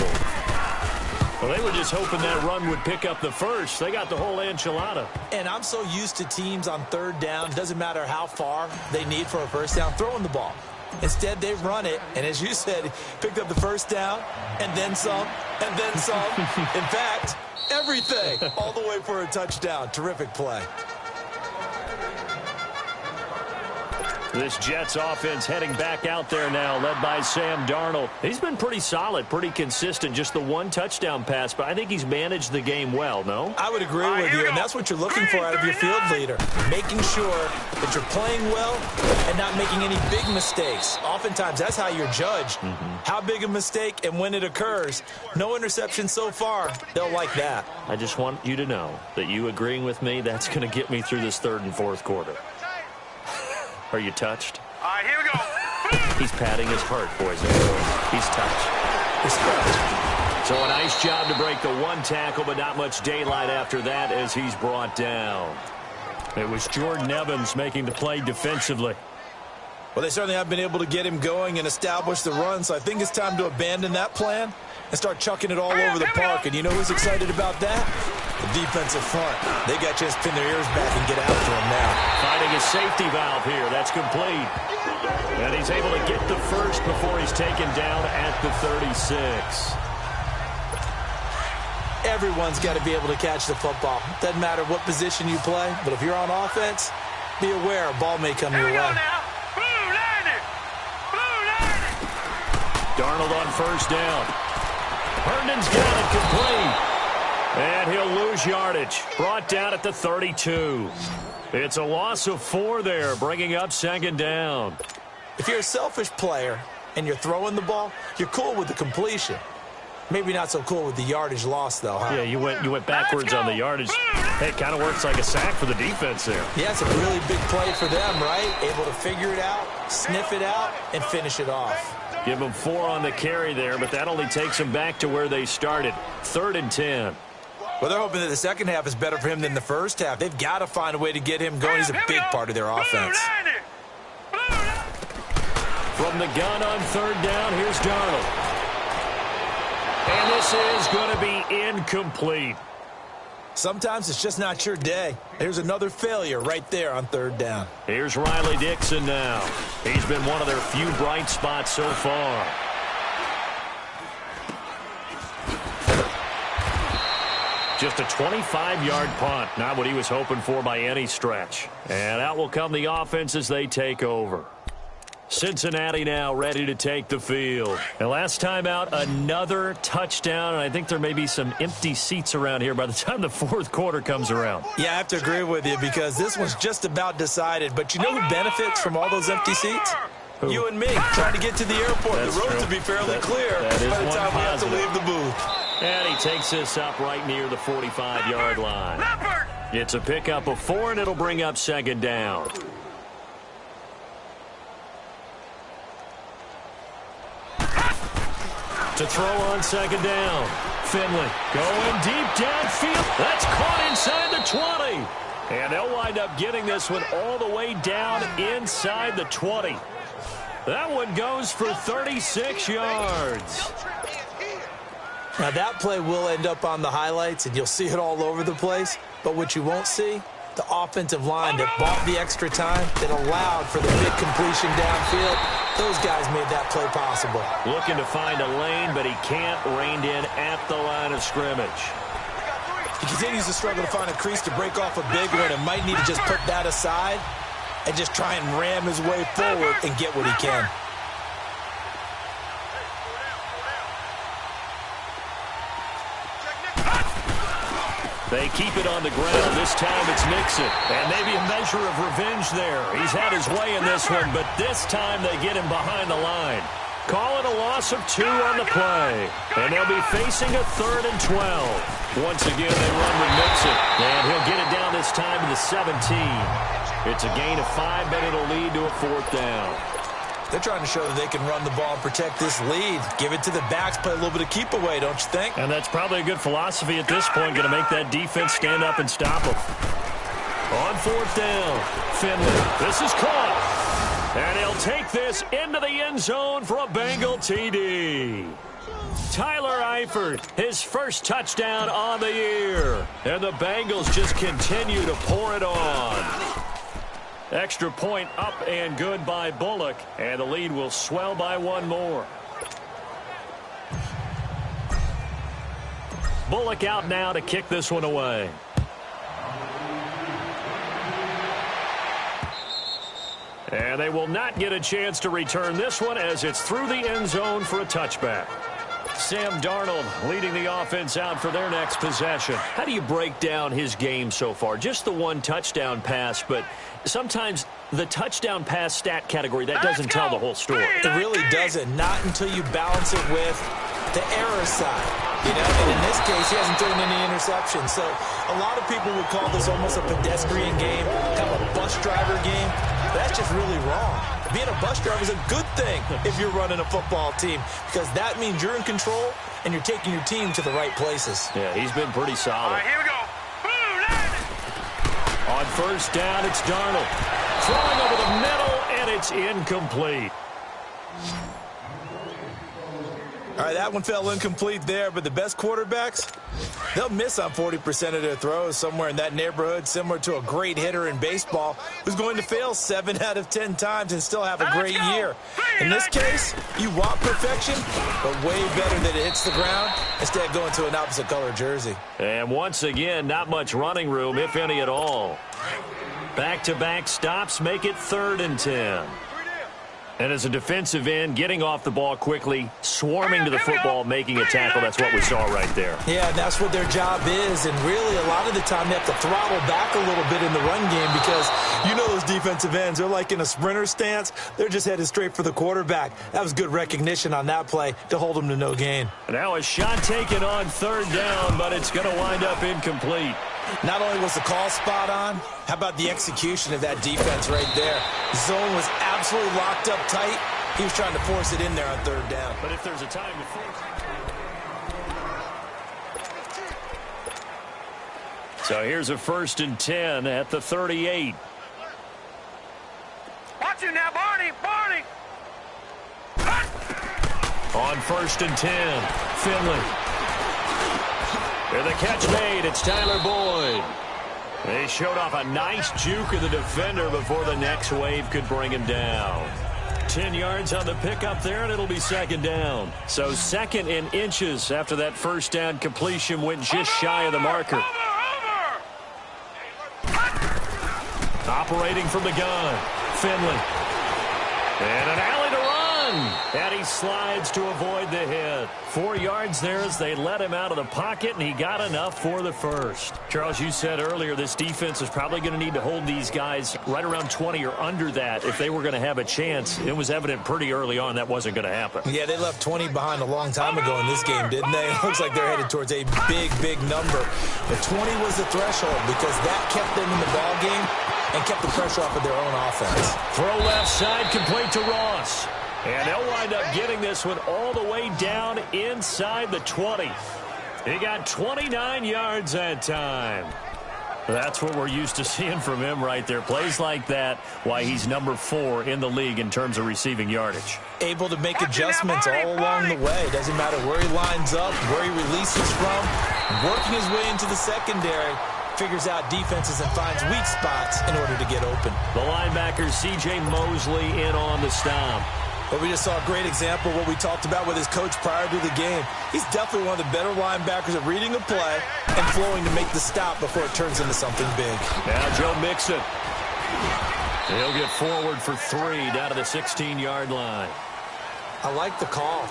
Well, they were just hoping that run would pick up the first. They got the whole enchilada. And I'm so used to teams on third down, doesn't matter how far they need for a first down, throwing the ball. Instead, they run it, and as you said, picked up the first down, and then some, and then some. In fact, everything, all the way for a touchdown. Terrific play. This Jets offense heading back out there now, led by Sam Darnold. He's been pretty solid, pretty consistent, just the one touchdown pass, but I think he's managed the game well, no? I would agree with you, and that's what you're looking for out of your field leader, making sure that you're playing well and not making any big mistakes. Oftentimes, that's how you're judged. How big a mistake and when it occurs. No interception so far. They'll like that. I just want you to know that you agreeing with me, that's going to get me through this third and fourth quarter. Are you touched? All right, here we go. He's patting his heart, boys and girls. He's touched. So a nice job to break the one tackle, but not much daylight after that as he's brought down. It was Jordan Evans making the play defensively. Well, they certainly have been able to get him going and establish the run, so I think it's time to abandon that plan and start chucking it all over the park. And you know who's excited about that? The defensive front, they got a chance to pin their ears back and get after him now. Finding a safety valve here. That's complete. And he's able to get the first before he's taken down at the 36. Everyone's got to be able to catch the football. Doesn't matter what position you play, but if you're on offense, be aware a ball may come your way. Darnold on first down. Herndon's got it complete. And he'll lose yardage. Brought down at the 32. It's a loss of 4 there, bringing up second down. If you're a selfish player and you're throwing the ball, you're cool with the completion. Maybe not so cool with the yardage loss, though, huh? Yeah, you went backwards on the yardage. Hey, it kind of works like a sack for the defense there. Yeah, it's a really big play for them, right? Able to figure it out, sniff it out, and finish it off. Give them 4 on the carry there, but that only takes them back to where they started. 3rd and 10. Well, they're hoping that the second half is better for him than the first half. They've got to find a way to get him going. He's a big part of their offense. From the gun on 3rd down, here's Darnold. And this is going to be incomplete. Sometimes it's just not your day. Here's another failure right there on 3rd down. Here's Riley Dixon now. He's been one of their few bright spots so far. Just a 25-yard punt. Not what he was hoping for by any stretch. And out will come the offense as they take over. Cincinnati now ready to take the field. And last time out, another touchdown. And I think there may be some empty seats around here by the time the 4th quarter comes around. Yeah, I have to agree with you because this one's just about decided. But you know who benefits from all those empty seats? Who? You and me, trying to get to the airport. That's the roads true. will be fairly clear that is by the one time we have to positive. leave the booth. And he takes this up right near the 45-yard line. It's a pickup of 4, and it'll bring up second down. To throw on second down. Finley going deep downfield. That's caught inside the 20. And they'll wind up getting this one all the way down inside the 20. That one goes for 36 yards. Now, that play will end up on the highlights, and you'll see it all over the place. But what you won't see, the offensive line that bought the extra time, that allowed for the big completion downfield, those guys made that play possible. Looking to find a lane, but he can't rein in at the line of scrimmage. He continues to struggle to find a crease to break off a big one and might need to just put that aside and just try and ram his way forward and get what he can. They keep it on the ground. This time it's Mixon. And maybe a measure of revenge there. He's had his way in this one, but this time they get him behind the line. Call it a loss of 2 on the play. And they'll be facing a 3rd and 12. Once again, they run with Mixon. And he'll get it down this time to the 17. It's a gain of 5, but it'll lead to a 4th down. They're trying to show that they can run the ball and protect this lead. Give it to the backs, play a little bit of keep away, don't you think? And that's probably a good philosophy at this point, going to make that defense stand up and stop them. On 4th down, Finley. This is caught. And he'll take this into the end zone for a Bengal TD. Tyler Eifert, his first touchdown on the year. And the Bengals just continue to pour it on. Extra point up and good by Bullock. And the lead will swell by 1 more. Bullock out now to kick this one away. And they will not get a chance to return this one as it's through the end zone for a touchback. Sam Darnold leading the offense out for their next possession. How do you break down his game so far? Just the 1 touchdown pass, but sometimes the touchdown pass stat category, that doesn't tell the whole story. It really doesn't. Not until you balance it with the error side. You know, and in this case, he hasn't thrown any interceptions. So a lot of people would call this almost a pedestrian game, kind of a bus driver game. That's just really wrong. Being a bus driver is a good thing if you're running a football team because that means you're in control and you're taking your team to the right places. Yeah, he's been pretty solid. All right, here we go. On first down, it's Darnold. Throwing over the middle, and it's incomplete. All right, that one fell incomplete there, but the best quarterbacks, they'll miss on 40% of their throws, somewhere in that neighborhood, similar to a great hitter in baseball who's going to fail 7 out of 10 times and still have a great year. In this case, you want perfection, but way better that it hits the ground instead of going to an opposite color jersey. And once again, not much running room, if any at all. Back-to-back stops make it 3rd and 10. And as a defensive end, getting off the ball quickly, swarming to the football, making a tackle, that's what we saw right there. Yeah, and that's what their job is. And really, a lot of the time, they have to throttle back a little bit in the run game because you know those defensive ends, they're like in a sprinter stance. They're just headed straight for the quarterback. That was good recognition on that play to hold them to no gain. Now a shot taken on 3rd down, but it's going to wind up incomplete. Not only was the call spot on, how about the execution of that defense right there? Zone was absolutely locked up tight. He was trying to force it in there on 3rd down. But if there's a time to force it. So here's a 1st and 10 at the 38. Watch it now, Barney. Barney. On 1st and 10, Finley. And the catch made, it's Tyler Boyd. They showed off a nice juke of the defender before the next wave could bring him down. 10 yards on the pickup there, and it'll be 2nd down. So 2nd in inches after that 1st down completion went just shy of the marker. Operating from the gun, Finley. And an alley to run. And he slides to avoid the hit. 4 yards there as they let him out of the pocket, and he got enough for the 1st. Charles, you said earlier this defense is probably going to need to hold these guys right around 20 or under that if they were going to have a chance. It was evident pretty early on that wasn't going to happen. Yeah, they left 20 behind a long time ago in this game, didn't they? It looks like they're headed towards a big, big number. But 20 was the threshold because that kept them in the ball game and kept the pressure off of their own offense. Throw left side, complete to Ross. And they'll wind up getting this one all the way down inside the 20. He got 29 yards that time. That's what we're used to seeing from him right there. Plays like that, why he's number 4 in the league in terms of receiving yardage. Able to make adjustments all along the way. Doesn't matter where he lines up, where he releases from. Working his way into the secondary. Figures out defenses and finds weak spots in order to get open. The linebacker, C.J. Mosley, in on the stop. But we just saw a great example of what we talked about with his coach prior to the game. He's definitely one of the better linebackers at reading a play and flowing to make the stop before it turns into something big. Now Joe Mixon. He'll get forward for 3 down to the 16-yard line. I like the call.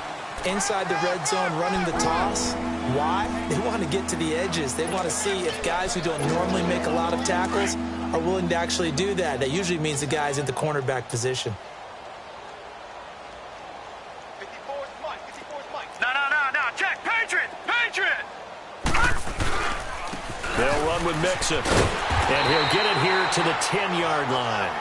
Inside the red zone, running the toss. Why? They want to get to the edges. They want to see if guys who don't normally make a lot of tackles are willing to actually do that. That usually means the guy's in the cornerback position. They'll run with Mixon, and he'll get it here to the 10-yard line.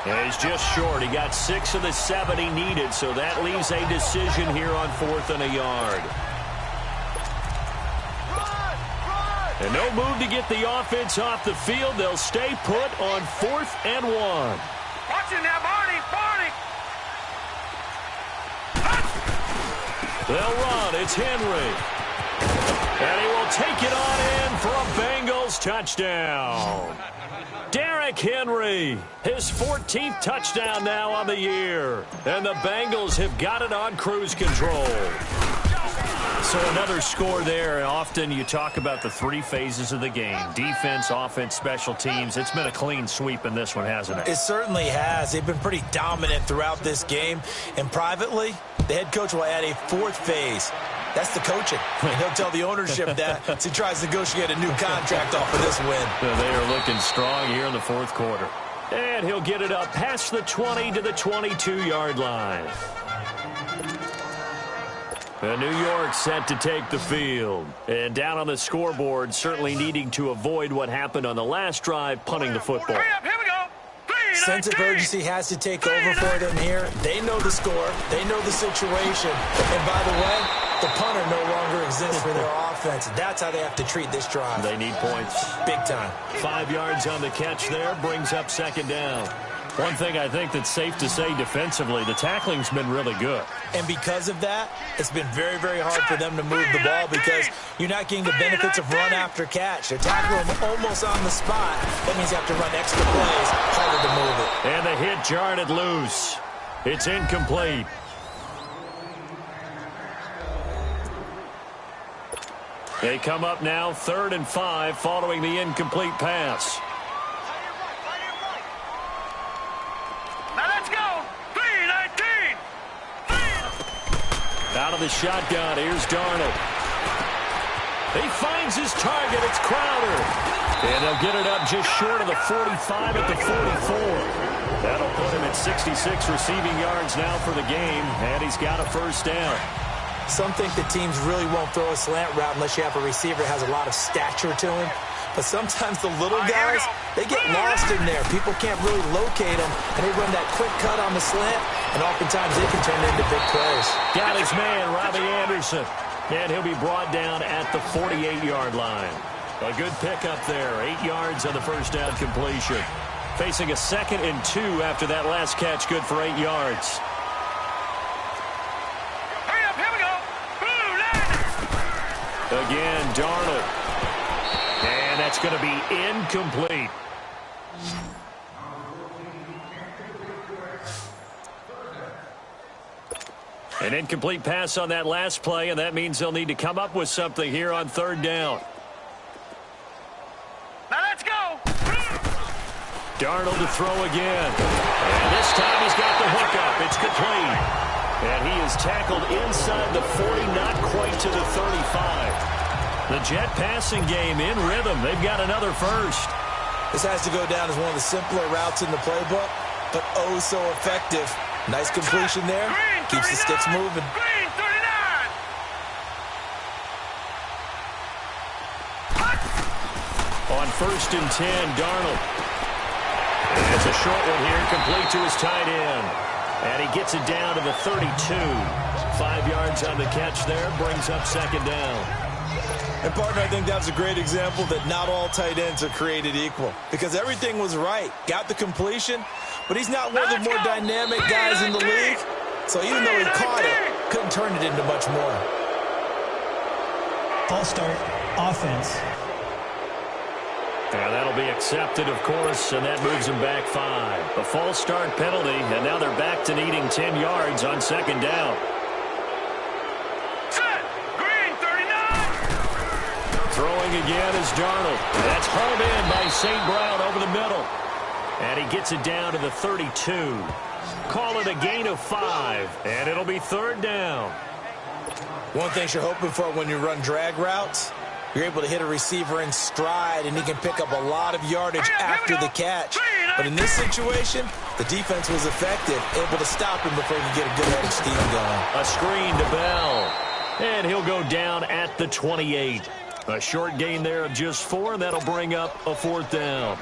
And he's just short. He got 6 of the 7 he needed, so that leaves a decision here on 4th and a yard. And no move to get the offense off the field. They'll stay put on 4th and 1. Watch it now, Barney. Barney. They'll run. It's Henry. And he will take it on in for a Bengals touchdown. Derrick Henry, his 14th touchdown now on the year. And the Bengals have got it on cruise control. So another score there. Often you talk about the 3 phases of the game. Defense, offense, special teams. It's been a clean sweep in this one, hasn't it? It certainly has. They've been pretty dominant throughout this game. And privately, the head coach will add a 4th phase. That's the coaching. And he'll tell the ownership that as he tries to negotiate a new contract off of this win. They are looking strong here in the 4th quarter. And he'll get it up past the 20 to the 22-yard line. And New York set to take the field. And down on the scoreboard, certainly needing to avoid what happened on the last drive, punting the football. Hurry up, here we go. Sense of urgency has to take over for them here. They know the score. They know the situation. And by the way, the punter no longer exists for their offense. That's how they have to treat this drive. They need points. Big time. 5 yards on the catch there, brings up 2nd down. One thing I think that's safe to say defensively, the tackling's been really good. And because of that, it's been very, very hard for them to move the ball because you're not getting the benefits of run after catch. They're tackling them almost on the spot. That means you have to run extra plays, harder to move it. And the hit jarred it loose. It's incomplete. They come up now 3rd and 5 following the incomplete pass. Now let's go. 3-19. Out of the shotgun, here's Darnold. He finds his target. It's Crowder. And they'll get it up just short of the 45 at the 44. That'll put him at 66 receiving yards now for the game, and he's got a first down. Some think the teams really won't throw a slant route unless you have a receiver that has a lot of stature to him. But sometimes the little guys, they get lost in there. People can't really locate them, and they run that quick cut on the slant, and oftentimes they can turn into big plays. Got his man, Robbie Anderson. And he'll be brought down at the 48-yard line. A good pickup there. 8 yards on the first down completion. Facing a 2nd and 2 after that last catch, good for 8 yards. Hurry up, here we go. Again, Darnold. And that's going to be incomplete. An incomplete pass on that last play, and that means they'll need to come up with something here on 3rd down. Now let's go. Darnold to throw again. And this time he's got the hookup. It's complete. And he is tackled inside the 40, not quite to the 35. The Jet passing game in rhythm. They've got another first. This has to go down as one of the simpler routes in the playbook, but oh so effective. Nice completion there. Keeps the sticks moving. Green 39. On 1st and 10, Darnold. And it's a short one here, complete to his tight end. And he gets it down to the 32. 5 yards on the catch there, brings up 2nd down. And, partner, I think that's a great example that not all tight ends are created equal because everything was right. Got the completion, but he's not one of the more dynamic guys in the league. So even though he caught it, couldn't turn it into much more. False start, offense. Yeah, that'll be accepted, of course, and that moves him back 5. A false start penalty, and now they're back to needing 10 yards on 2nd down. Set. Green 39. Throwing again is Darnold. That's hauled in by St. Brown over the middle. And he gets it down to the 32. Call it a gain of 5, and it'll be 3rd down. One thing you're hoping for when you run drag routes, you're able to hit a receiver in stride, and he can pick up a lot of yardage after the catch. But in this situation, the defense was effective, able to stop him before he could get a good head of steam going. A screen to Bell, and he'll go down at the 28. A short gain there of just 4, and that'll bring up a 4th down.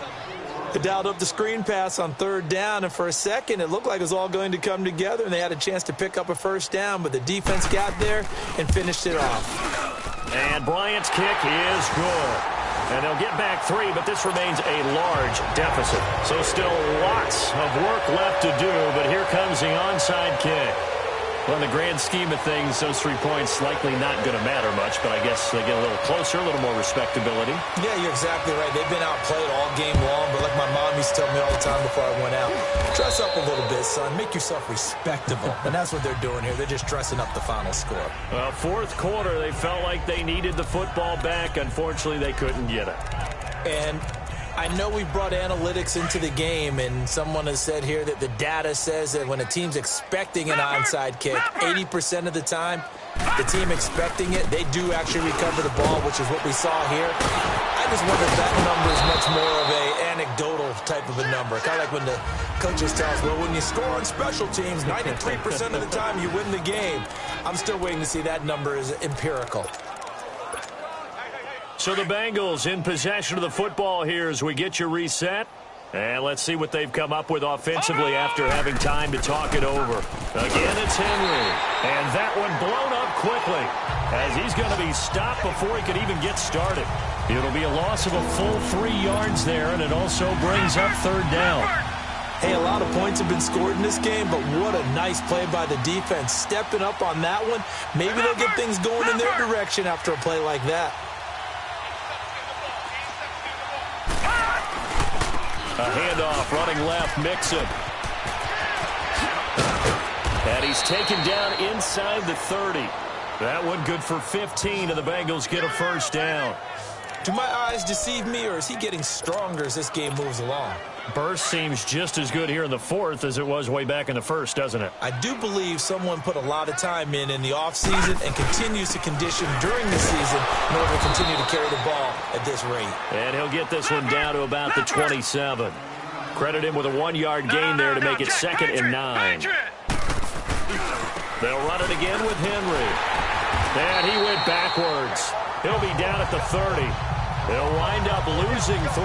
They dialed up the screen pass on 3rd down, and for a second, it looked like it was all going to come together, and they had a chance to pick up a first down, but the defense got there and finished it off. And Bryant's kick is good. And they'll get back 3, but this remains a large deficit. So still lots of work left to do, but here comes the onside kick. Well, in the grand scheme of things, those 3 points likely not going to matter much, but I guess they get a little closer, a little more respectability. Yeah, you're exactly right. They've been outplayed all game long, but like my mom used to tell me all the time before I went out, dress up a little bit, son. Make yourself respectable. And that's what they're doing here. They're just dressing up the final score. Well, 4th quarter, they felt like they needed the football back. Unfortunately, they couldn't get it. And I know we brought analytics into the game, and someone has said here that the data says that when a team's expecting an onside kick, 80% of the time, the team expecting it, they do actually recover the ball, which is what we saw here. I just wonder if that number is much more of a anecdotal type of a number. Kind of like when the coaches tell us, well, when you score on special teams, 93% of the time you win the game. I'm still waiting to see that number is empirical. So the Bengals in possession of the football here as we get you reset. And let's see what they've come up with offensively after having time to talk it over. Again, it's Henry. And that one blown up quickly as he's going to be stopped before he could even get started. It'll be a loss of a full 3 yards there, and it also brings up 3rd down. Hey, a lot of points have been scored in this game, but what a nice play by the defense. Stepping up on that one, maybe they'll get things going in their direction after a play like that. A handoff, running left, Mixon. And he's taken down inside the 30. That one good for 15, and the Bengals get a first down. Do my eyes deceive me, or is he getting stronger as this game moves along? Burst seems just as good here in the fourth as it was way back in the first, doesn't it? I do believe someone put a lot of time in the offseason and continues to condition during the season in order to continue to carry the ball at this rate. And he'll get this one down to about the 27. Credit him with a 1-yard gain there to make it 2nd and 9. They'll run it again with Henry. And he went backwards. He'll be down at the 30. They'll wind up losing 3.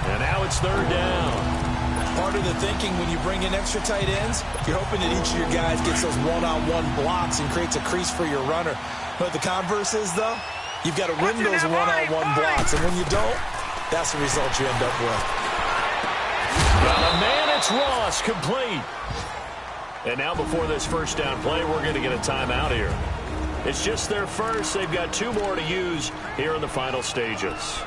And now it's 3rd down. Part of the thinking when you bring in extra tight ends, you're hoping that each of your guys gets those one-on-one blocks and creates a crease for your runner. But the converse is, though, you've got to win those one-on-one blocks. And when you don't, that's the result you end up with. Got a man, it's Ross, complete. And now before this first down play, we're going to get a timeout here. It's just their first. They've got 2 more to use here in the final stages.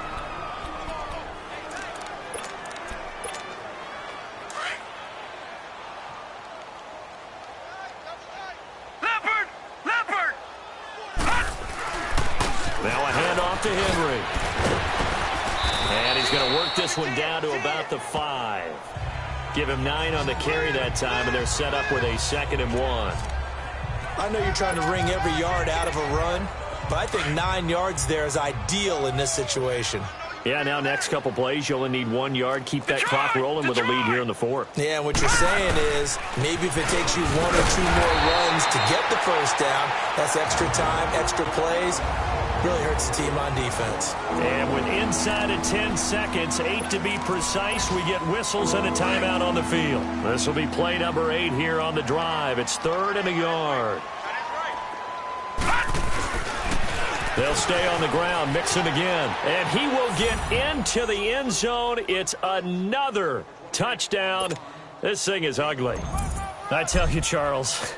Now a handoff to Henry. And he's going to work this one down to about the 5. Give him 9 on the carry that time, and they're set up with a 2nd and 1. I know you're trying to wring every yard out of a run, but I think 9 yards there is ideal in this situation. Yeah, now next couple plays, you only need 1 yard. Keep that clock rolling with a lead here in the 4th. Yeah, and what you're saying is maybe if it takes you 1 or 2 more runs to get the first down, that's extra time, extra plays. Really hurts the team on defense. And with inside of 10 seconds, 8 to be precise, we get whistles and a timeout on the field. This will be play number 8 here on the drive. It's 3rd and a yard. They'll stay on the ground, Mixon again. And he will get into the end zone. It's another touchdown. This thing is ugly. I tell you, Charles,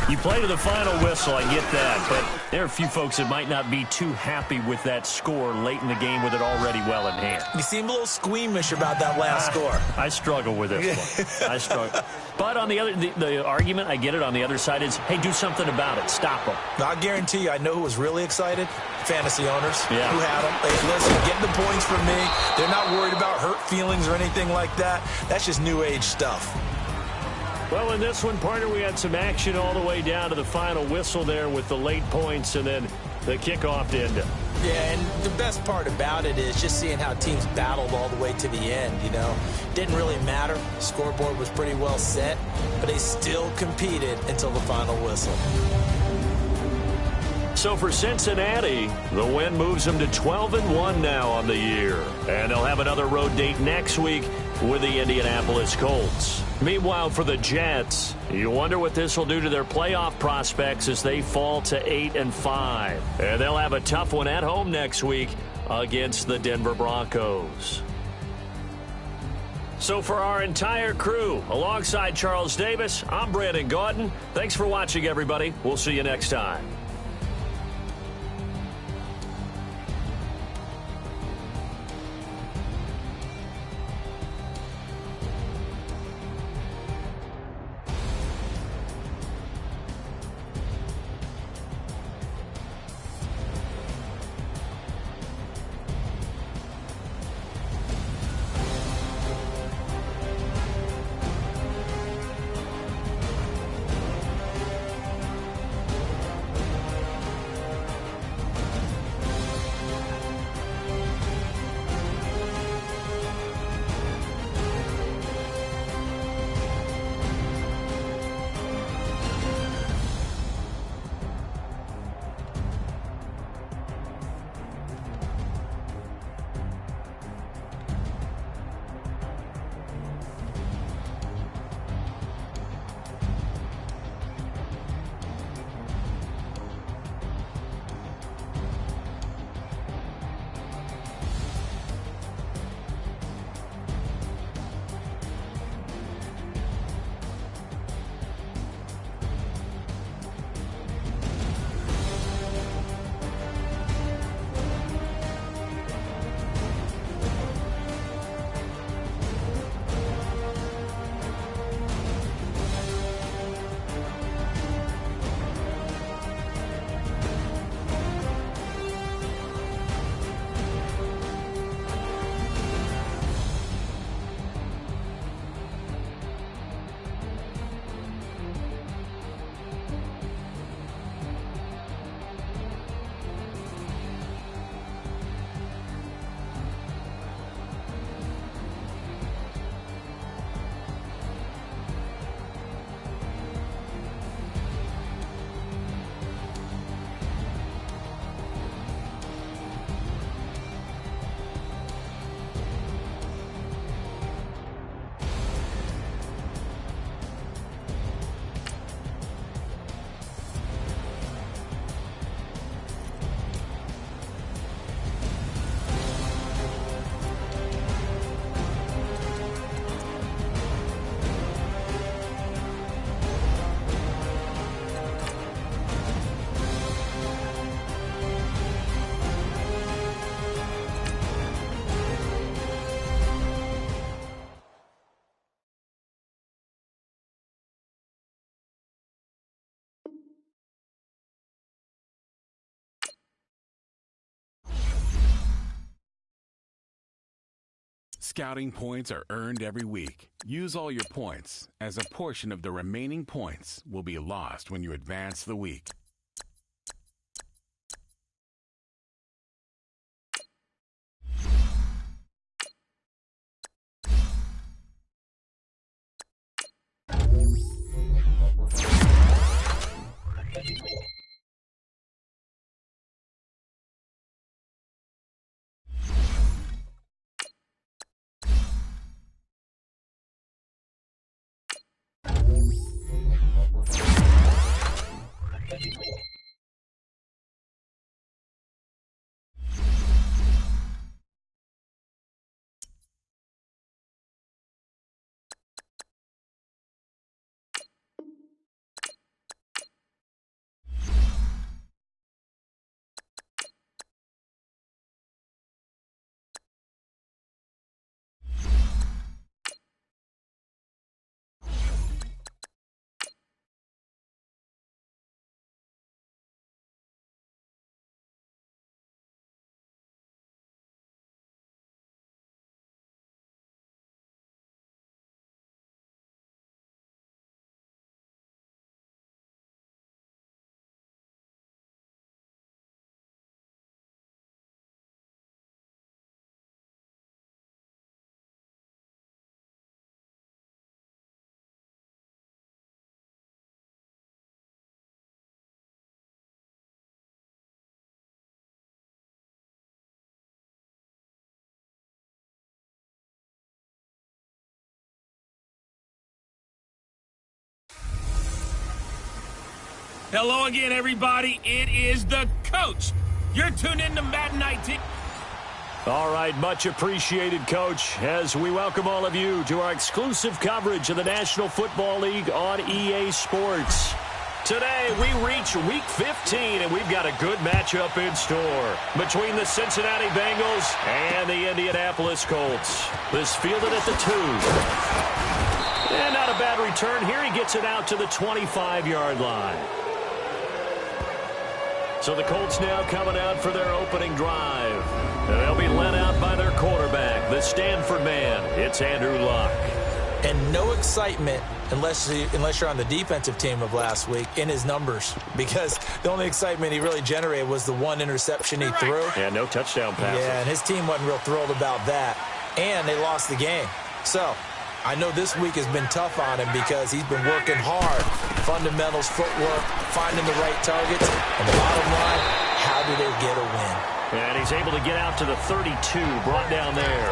you play to the final whistle, I get that, but there are a few folks that might not be too happy with that score late in the game with it already well in hand. You seem a little squeamish about that last score. I struggle with this one. I struggle. But on the other, the argument, I get it, on the other side is, hey, do something about it. Stop them. I guarantee you, I know who was really excited. Fantasy owners who had them. Hey, listen, get the points from me. They're not worried about hurt feelings or anything like that. That's just new age stuff. Well, in this one, partner, we had some action all the way down to the final whistle there with the late points and then the kickoff to end it. Yeah, and the best part about it is just seeing how teams battled all the way to the end, you know. Didn't really matter. Scoreboard was pretty well set, but they still competed until the final whistle. So for Cincinnati, the win moves them to 12-1 now on the year. And they'll have another road date next week with the Indianapolis Colts. Meanwhile, for the Jets, you wonder what this will do to their playoff prospects as they fall to 8-5. And they'll have a tough one at home next week against the Denver Broncos. So for our entire crew, alongside Charles Davis, I'm Brandon Gaudin. Thanks for watching, everybody. We'll see you next time. Scouting points are earned every week. Use all your points, as a portion of the remaining points will be lost when you advance the week. Hello again, everybody. It is the coach. You're tuned in to Madden 19. All right, much appreciated, Coach, as we welcome all of you to our exclusive coverage of the National Football League on EA Sports. Today, we reach Week 15, and we've got a good matchup in store between the Cincinnati Bengals and the Indianapolis Colts. This fielded at the 2. And not a bad return here. He gets it out to the 25-yard line. So the Colts now coming out for their opening drive. They'll be led out by their quarterback, the Stanford man. It's Andrew Luck. And no excitement unless you're on the defensive team of last week in his numbers, because the only excitement he really generated was the one interception he threw. Yeah, no touchdown passes. Yeah, and his team wasn't real thrilled about that. And they lost the game. So I know this week has been tough on him because he's been working hard. Fundamentals, footwork, finding the right targets. And the bottom line, how do they get a win? And he's able to get out to the 32, brought down there.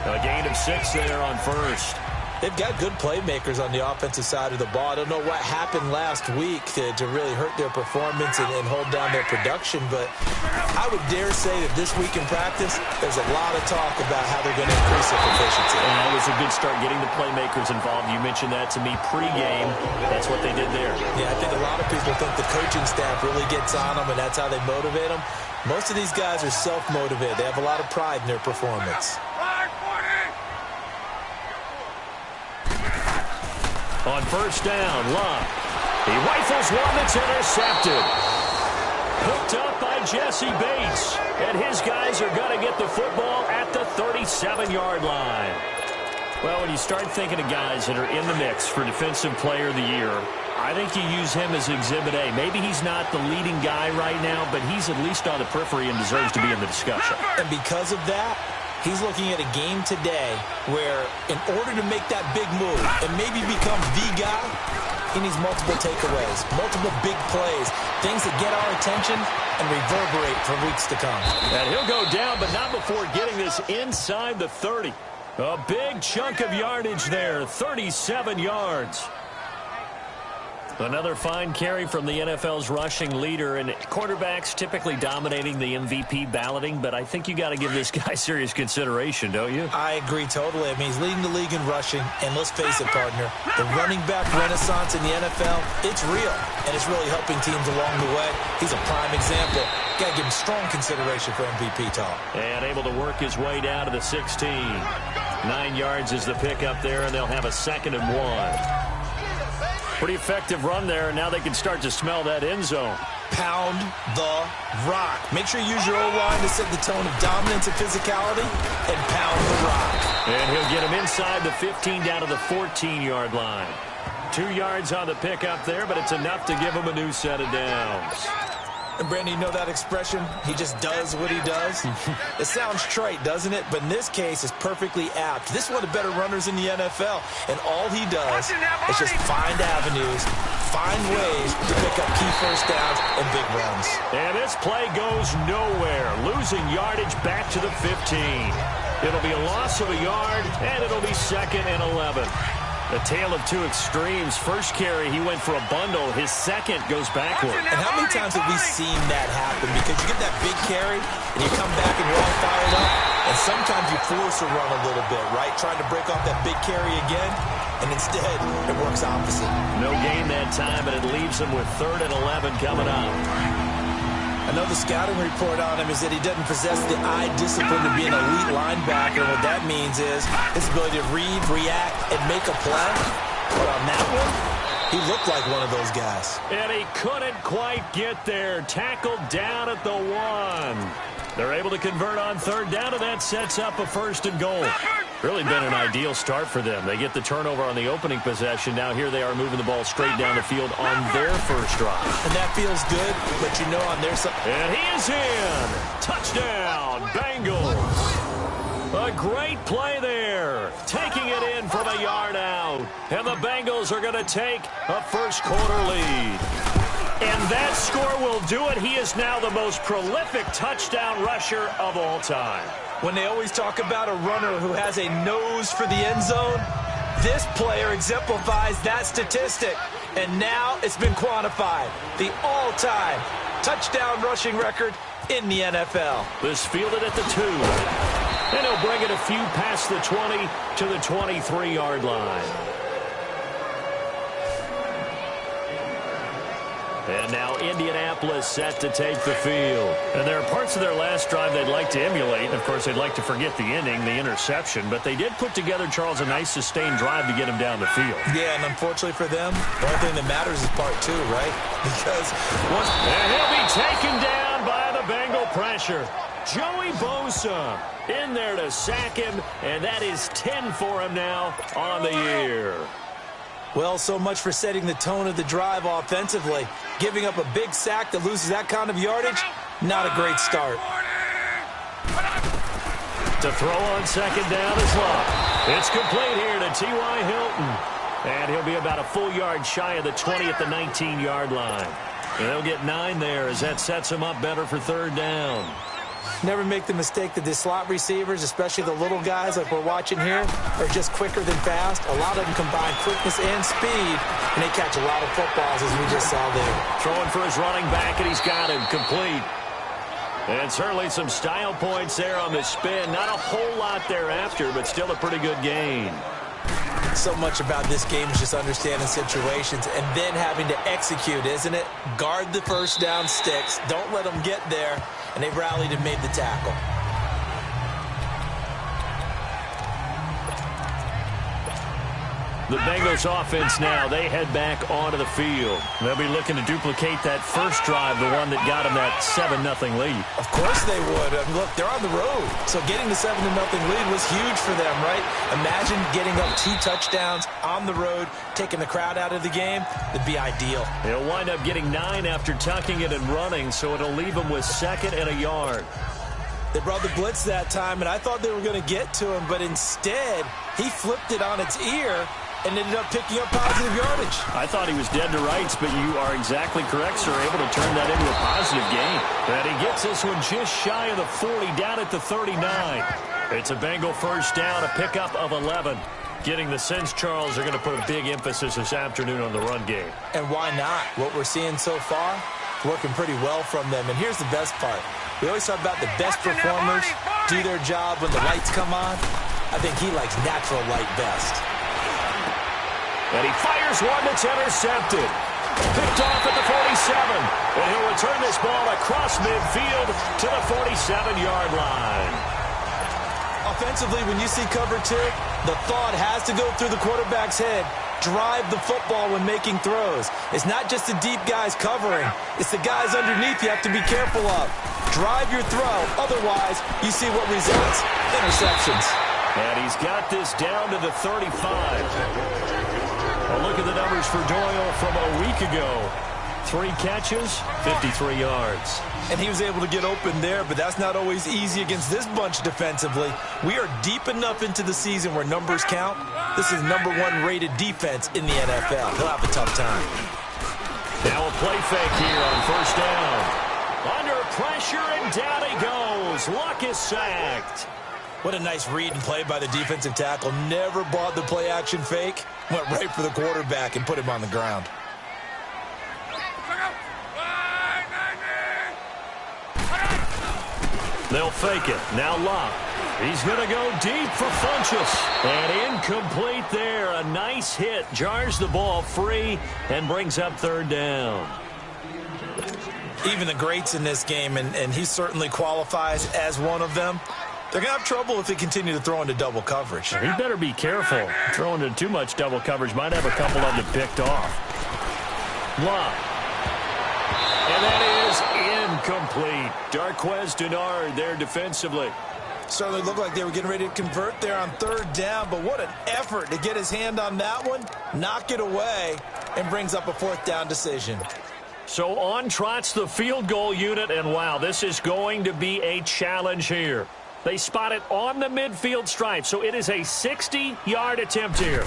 A gain of 6 there on first. They've got good playmakers on the offensive side of the ball. I don't know what happened last week to really hurt their performance and hold down their production, but I would dare say that this week in practice, there's a lot of talk about how they're going to increase their proficiency. And that was a good start, getting the playmakers involved. You mentioned that to me pregame. That's what they did there. Yeah, I think a lot of people think the coaching staff really gets on them, and that's how they motivate them. Most of these guys are self-motivated. They have a lot of pride in their performance. On first down, Luck. He rifles one that's intercepted. Hooked up by Jesse Bates. And his guys are going to get the football at the 37-yard line. Well, when you start thinking of guys that are in the mix for Defensive Player of the Year, I think you use him as Exhibit A. Maybe he's not the leading guy right now, but he's at least on the periphery and deserves to be in the discussion. And because of that, he's looking at a game today where in order to make that big move and maybe become the guy, he needs multiple takeaways, multiple big plays, things that get our attention and reverberate for weeks to come. And he'll go down, but not before getting this inside the 30. A big chunk of yardage there, 37 yards. Another fine carry from the NFL's rushing leader, and quarterbacks typically dominating the MVP balloting, but I think you got to give this guy serious consideration, don't you? I agree totally. I mean, he's leading the league in rushing, and let's face it, partner, the running back renaissance in the NFL, it's real, and it's really helping teams along the way. He's a prime example. Got to give him strong consideration for MVP talk. And able to work his way down to the 16. 9 yards is the pickup there, and they'll have a 2nd and 1. Pretty effective run there, and now they can start to smell that end zone. pound the rock. Make sure you use your O-line to set the tone of dominance and physicality, and pound the rock. And he'll get him inside the 15 down to the 14-yard line. 2 yards on the pickup there, but it's enough to give him a new set of downs. And Brandon, you know that expression? He just does what he does. It sounds trite, doesn't it? But in this case, it's perfectly apt. This is one of the better runners in the NFL. And all he does is just find avenues, find ways to pick up key first downs and big runs. And this play goes nowhere. Losing yardage back to the 15. It'll be a loss of a yard, and it'll be 2nd and 11. A tale of two extremes. First carry, he went for a bundle. His second goes backward. And how many times have we seen that happen? Because you get that big carry, and you come back and you're all fired up, and sometimes you force a run a little bit, right? Trying to break off that big carry again, and instead it works opposite. No gain that time, and it leaves him with 3rd and 11 coming up. I know the scouting report on him is that he doesn't possess the eye discipline to be an elite linebacker. And what that means is his ability to read, react, and make a play. But on that one, he looked like one of those guys. And he couldn't quite get there. Tackled down at the 1. They're able to convert on 3rd down, and that sets up a 1st and goal. Really been an ideal start for them. They get the turnover on the opening possession. Now here they are moving the ball straight down the field on their first drive. And that feels good, but you know on their side. And he is in. Touchdown, Bengals. A great play there. Taking it in from a yard out. And the Bengals are going to take a first-quarter lead. And that score will do it. He is now the most prolific touchdown rusher of all time. When they always talk about a runner who has a nose for the end zone, this player exemplifies that statistic. And now it's been quantified. The all-time touchdown rushing record in the NFL. This fielded at the 2. And he'll bring it a few past the 20 to the 23-yard line. And now Indianapolis set to take the field. And there are parts of their last drive they'd like to emulate. Of course, they'd like to forget the ending, the interception. But they did put together, Charles, a nice sustained drive to get him down the field. Yeah, and unfortunately for them, the only thing that matters is part 2, right? Because once... And he'll be taken down by the Bengal pressure. Joey Bosa in there to sack him. And that is 10 for him now on the year. Well, so much for setting the tone of the drive offensively. Giving up a big sack that loses that kind of yardage, not a great start. To throw on 2nd down is Love. It's complete here to T.Y. Hilton. And he'll be about a full yard shy of the 20 at the 19-yard line. And they'll get 9 there as that sets him up better for 3rd down. Never make the mistake that the slot receivers, especially the little guys like we're watching here, are just quicker than fast. A lot of them combine quickness and speed, and they catch a lot of footballs, as we just saw there. Throwing for his running back, and he's got him complete. And certainly some style points there on the spin. Not a whole lot thereafter, but still a pretty good gain. So much about this game is just understanding situations and then having to execute, isn't it? Guard the first down sticks. Don't let them get there. And they rallied and made the tackle. The Bengals offense now, they head back onto the field. They'll be looking to duplicate that first drive, the one that got them that 7-0 lead. Of course they would. I mean, look, they're on the road. So getting the 7-0 lead was huge for them, right? Imagine getting up 2 touchdowns on the road, taking the crowd out of the game. It'd be ideal. They'll wind up getting 9 after tucking it and running, so it'll leave them with 2nd and a yard. They brought the blitz that time, and I thought they were going to get to him, but instead, he flipped it on its ear and ended up picking up positive yardage. I thought he was dead to rights, but you are exactly correct, sir. Able to turn that into a positive gain. And he gets this one just shy of the 40, down at the 39. It's a Bengal first down, a pickup of 11. Getting the sense, Charles, are going to put a big emphasis this afternoon on the run game. And why not? What we're seeing so far, working pretty well from them. And here's the best part. We always talk about the best performers do their job when the lights come on. I think he likes natural light best. And he fires one that's intercepted. Picked off at the 47. And he'll return this ball across midfield to the 47-yard line. Offensively, when you see cover 2, the thought has to go through the quarterback's head. drive the football when making throws. It's not just the deep guys covering. It's the guys underneath you have to be careful of. Drive your throw. Otherwise, you see what results. Interceptions. And he's got this down to the 35. A look at the numbers for Doyle from a week ago. 3 catches, 53 yards. And he was able to get open there, but that's not always easy against this bunch defensively. We are deep enough into the season where numbers count. This is #1 rated defense in the NFL. He'll have a tough time. Now a play fake here on first down. Under pressure, and down he goes. Luck is sacked. What a nice read and play by the defensive tackle. Never bought the play action fake. Went right for the quarterback and put him on the ground. They'll fake it. Now Locke. He's going to go deep for Funchess. And incomplete there. A nice hit. Jars the ball free and brings up third down. Even the greats in this game, and he certainly qualifies as one of them, they're going to have trouble if they continue to throw into double coverage. He better be careful. Throwing into too much double coverage might have a couple of them picked off. Locke. And that is incomplete. Darquez Denard there defensively. Certainly looked like they were getting ready to convert there on third down, but what an effort to get his hand on that one, knock it away, and brings up a fourth down decision. So on trots the field goal unit, and wow, this is going to be a challenge here. They spot it on the midfield stripe, so it is a 60-yard attempt here.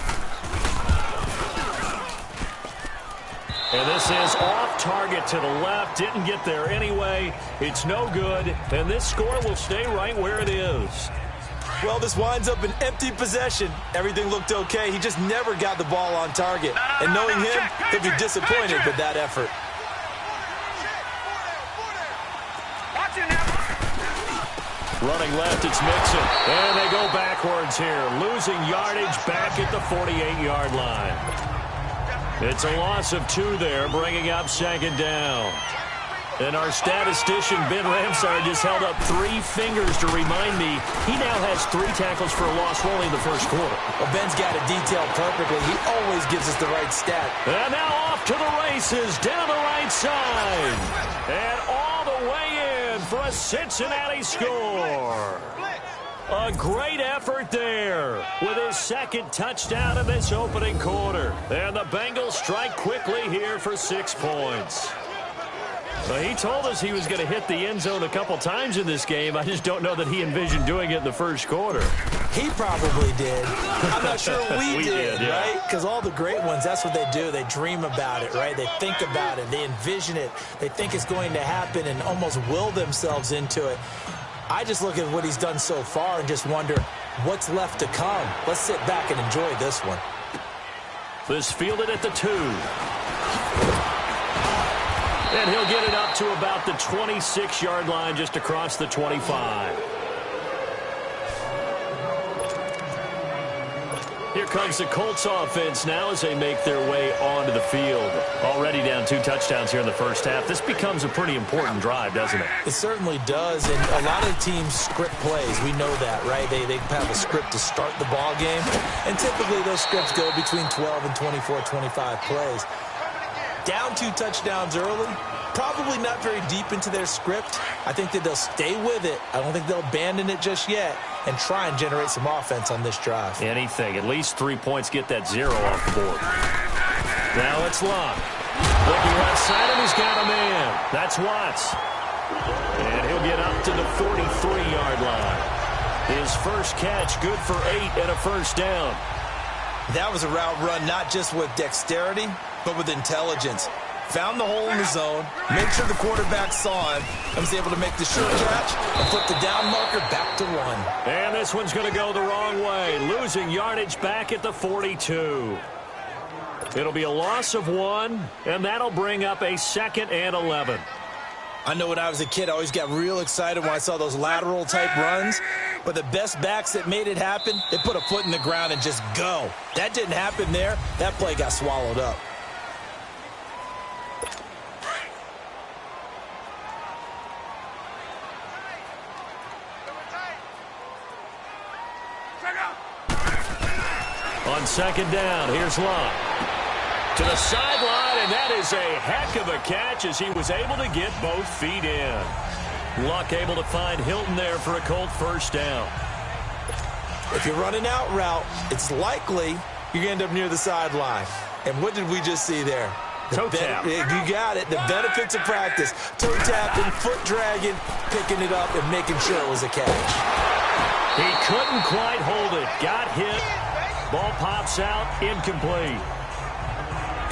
And this is off target to the left. Didn't get there anyway. It's no good. And this score will stay right where it is. Well, this winds up an empty possession. Everything looked okay. He just never got the ball on target. And knowing him, he'll be disappointed with that effort. Running left, it's Mixon. And they go backwards here. Losing yardage back at the 48-yard line. It's a loss of 2 there, bringing up second down. And our statistician, Ben Ramsar, just held up 3 fingers to remind me he now has 3 tackles for a loss only in the first quarter. Well, Ben's got it detailed perfectly. He always gives us the right stat. And now off to the races, down the right side. And all the way in for a Cincinnati score. A great effort there with his second touchdown in this opening quarter. And the Bengals strike quickly here for 6 points. Well, he told us he was going to hit the end zone a couple times in this game. I just don't know that he envisioned doing it in the first quarter. He probably did. I'm not sure we did, yeah. right? Because all the great ones, that's what they do. They dream about it, right? They think about it. They envision it. They think it's going to happen and almost will themselves into it. I just look at what he's done so far and just wonder what's left to come. Let's sit back and enjoy this one. This fielded at the 2. And he'll get it up to about the 26-yard line just across the 25. Here comes the Colts offense now as they make their way onto the field. Already down 2 touchdowns here in the first half. This becomes a pretty important drive, doesn't it? It certainly does, and a lot of teams script plays. We know that, right? They have a script to start the ball game, and typically those scripts go between 12 and 24, 25 plays. Down 2 touchdowns early, probably not very deep into their script. I think that they'll stay with it. I don't think they'll abandon it just yet and try and generate some offense on this drive. Anything. At least 3 points, get that 0 off the board. Now it's Locke. Looking left side, and he's got a man. That's Watts. And he'll get up to the 43-yard line. His first catch, good for 8 and a first down. That was a route run not just with dexterity, but with intelligence. Found the hole in the zone, made sure the quarterback saw him, and was able to make the short catch and flip the down marker back to 1. And this one's going to go the wrong way, losing yardage back at the 42. It'll be a loss of 1, and that'll bring up a 2nd and 11. I know when I was a kid, I always got real excited when I saw those lateral-type runs. But the best backs that made it happen, they put a foot in the ground and just go. That didn't happen there. That play got swallowed up. On second down, here's Luck. To the sideline, and that is a heck of a catch as he was able to get both feet in. Luck able to find Hilton there for a Colt first down. If you're running out route, it's likely you're going to end up near the sideline. And what did we just see there? Toe tap. You got it. The benefits of practice. Toe tapping, foot dragging, picking it up, and making sure it was a catch. He couldn't quite hold it. Got hit. Ball pops out. Incomplete.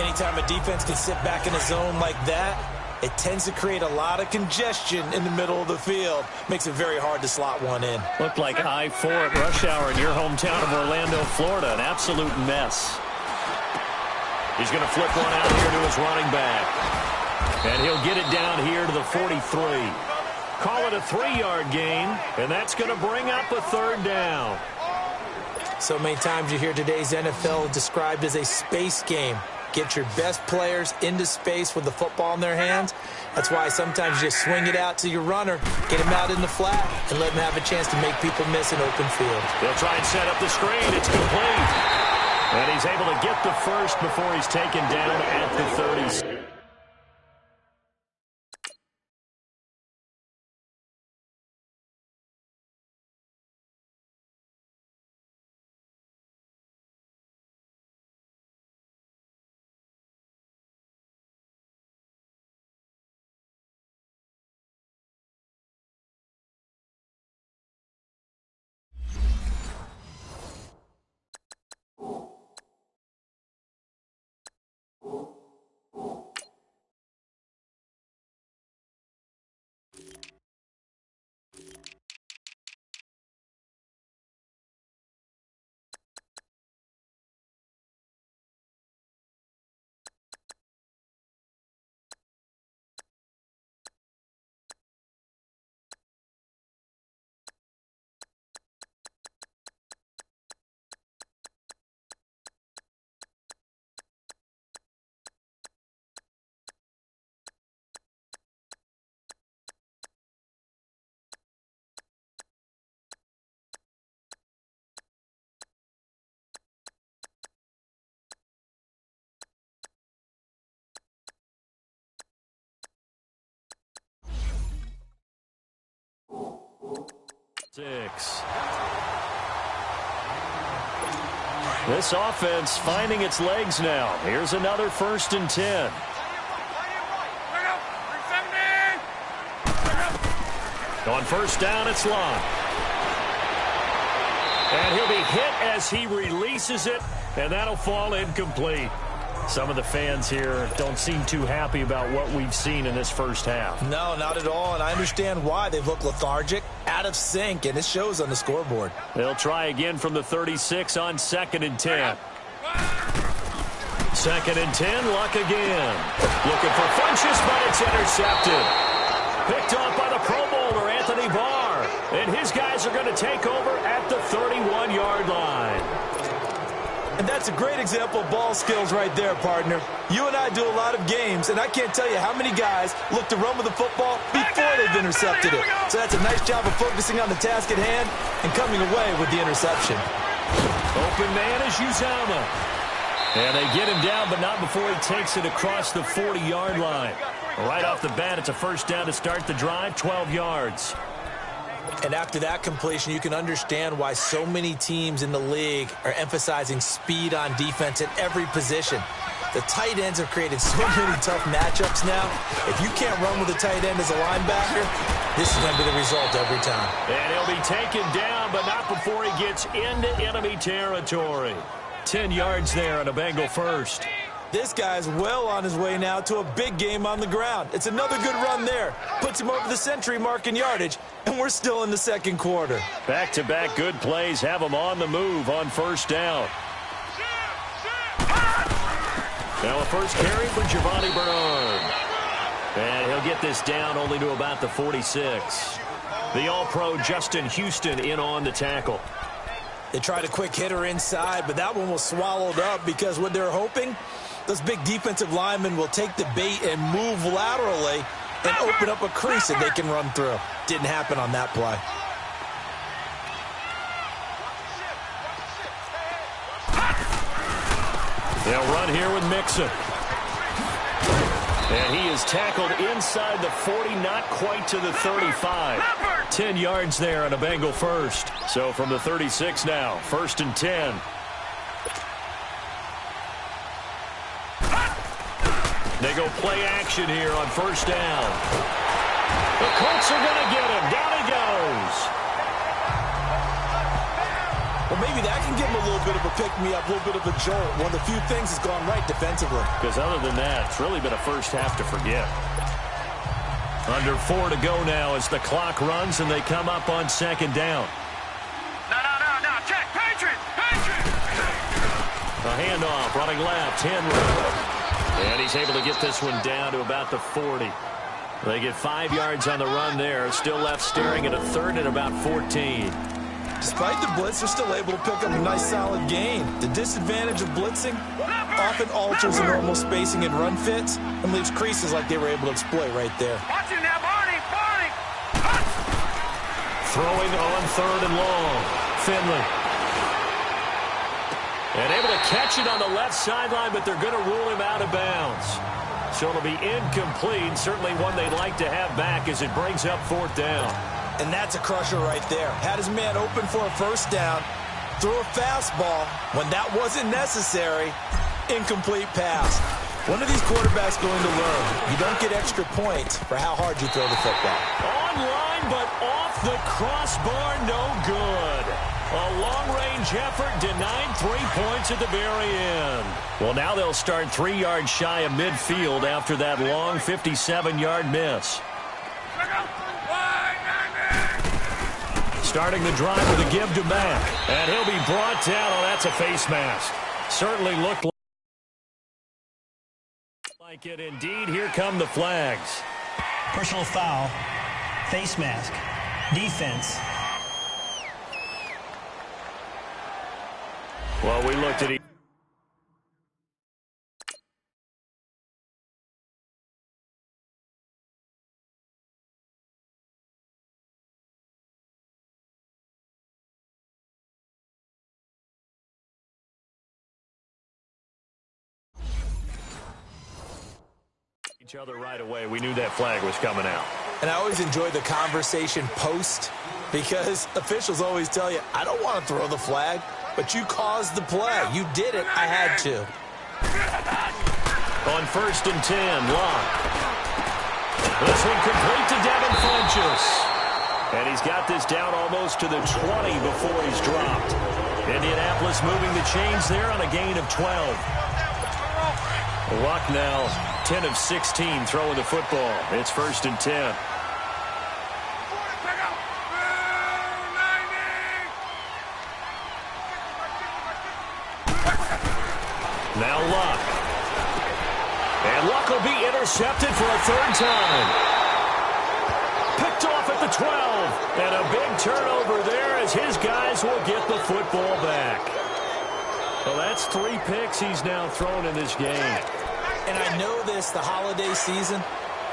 Anytime a defense can sit back in a zone like that, it tends to create a lot of congestion in the middle of the field. Makes it very hard to slot one in. Looked like I-4 at rush hour in your hometown of Orlando, Florida. An absolute mess. He's going to flip one out here to his running back. And he'll get it down here to the 43. Call it a 3-yard gain, and that's going to bring up a third down. So many times you hear today's NFL described as a space game. Get your best players into space with the football in their hands. That's why sometimes you just swing it out to your runner, get him out in the flat, and let him have a chance to make people miss an open field. They'll try and set up the screen. It's complete. And he's able to get the first before he's taken down at the 30s. This offense finding its legs now. Here's another 1st and 10. On first down, it's Long. And he'll be hit as he releases it, and that'll fall incomplete. Some of the fans here don't seem too happy about what we've seen in this first half. No, not at all, and I understand why. They've looked lethargic, out of sync, and it shows on the scoreboard. They'll try again from the 36 on 2nd and 10. 2nd and 10, Luck again. Looking for Funchess, but it's intercepted. Picked off by the Pro Bowler, Anthony Barr. And his guys are going to take over at the 31-yard line. And that's a great example of ball skills right there, partner. You and I do a lot of games, and I can't tell you how many guys look to run with the football before they've intercepted it. So that's a nice job of focusing on the task at hand and coming away with the interception. Open man is Uzama. And they get him down, but not before he takes it across the 40-yard line. Right off the bat, it's a first down to start the drive, 12 yards. And after that completion, you can understand why so many teams in the league are emphasizing speed on defense at every position. The tight ends have created so many tough matchups now. If you can't run with a tight end as a linebacker, this is going to be the result every time. And he'll be taken down, but not before he gets into enemy territory. 10 yards there on a Bengal first. This guy's well on his way now to a big game on the ground. It's another good run there. Puts him over the century mark in yardage, and we're still in the second quarter. Back-to-back good plays have him on the move on first down. Now a first carry for Giovanni Bernard. And he'll get this down only to about the 46. The All-Pro Justin Houston in on the tackle. They tried a quick hitter inside, but that one was swallowed up because what they're hoping, those big defensive linemen will take the bait and move laterally and open up a crease that they can run through. Didn't happen on that play. They'll run here with Mixon. And he is tackled inside the 40, not quite to the 35. 10 yards there on a Bengal first. So from the 36 now, 1st and 10. They go play action here on 1st down. The Colts are going to get him. Down he goes. Well, maybe that can give him a little bit of a pick-me-up, a little bit of a jolt. One of the few things that's gone right defensively. Because other than that, it's really been a first half to forget. Under 4 to go now as the clock runs and they come up on 2nd down. No. Check. Patriot. A handoff, running left, Henry. And he's able to get this one down to about the 40. They get 5 yards on the run there. Still left staring at a 3rd and about 14. Despite the blitz, they're still able to pick up a nice, solid gain. The disadvantage of blitzing often alters the normal spacing and run fits and leaves creases like they were able to exploit right there. Watch him now, Barney. Throwing on 3rd and long. Finley. And able to catch it on the left sideline, but they're going to rule him out of bounds. So it'll be incomplete. Certainly one they'd like to have back as it brings up 4th down. And that's a crusher right there. Had his man open for a 1st down, threw a fastball. When that wasn't necessary, incomplete pass. One of these quarterbacks going to learn. You don't get extra points for how hard you throw the football. Online, but off the crossbar, no good. A long-range effort denied 3 points at the very end. Well, now they'll start 3 yards shy of midfield after that long 57-yard miss. Starting the drive with a give to Mack. And he'll be brought down. Oh, that's a face mask. Certainly looked like it indeed. Here come the flags. Personal foul, face mask, defense. Well, we looked at each other right away. We knew that flag was coming out. And I always enjoy the conversation post because officials always tell you, I don't want to throw the flag, but you caused the play. You did it. I had to. On 1st and 10, Locke. This one complete to Devin Funchess. And he's got this down almost to the 20 before he's dropped. Indianapolis moving the chains there on a gain of 12. Luck now 10 of 16 throwing the football. It's 1st and 10. Now Luck. And Luck will be intercepted for a 3rd time. Picked off at the 12. And a big turnover there as his guys will get the football back. Well, that's 3 picks he's now thrown in this game. And I know this, the holiday season,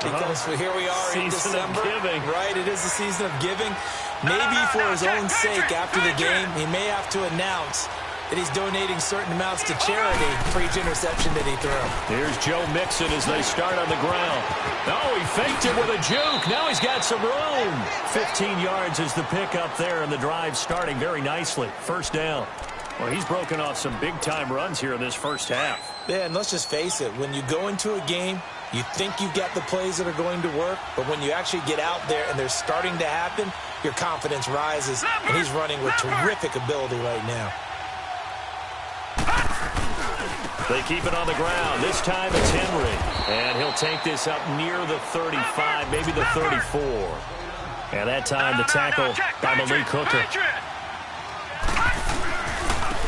because here we are in December. Right, it is the season of giving. Maybe for his own sake after the game, he may have to announce that he's donating certain amounts to charity for each interception that he threw. Here's Joe Mixon as they start on the ground. Oh, he faked it with a juke. Now he's got some room. 15 yards is the pickup there, and the drive starting very nicely. 1st down. Well, he's broken off some big-time runs here in this first half. Yeah, and let's just face it. When you go into a game, you think you've got the plays that are going to work, but when you actually get out there and they're starting to happen, your confidence rises, and he's running with terrific ability right now. They keep it on the ground. This time it's Henry. And he'll take this up near the 35, maybe the 34. And that time the tackle by Malik Hooker.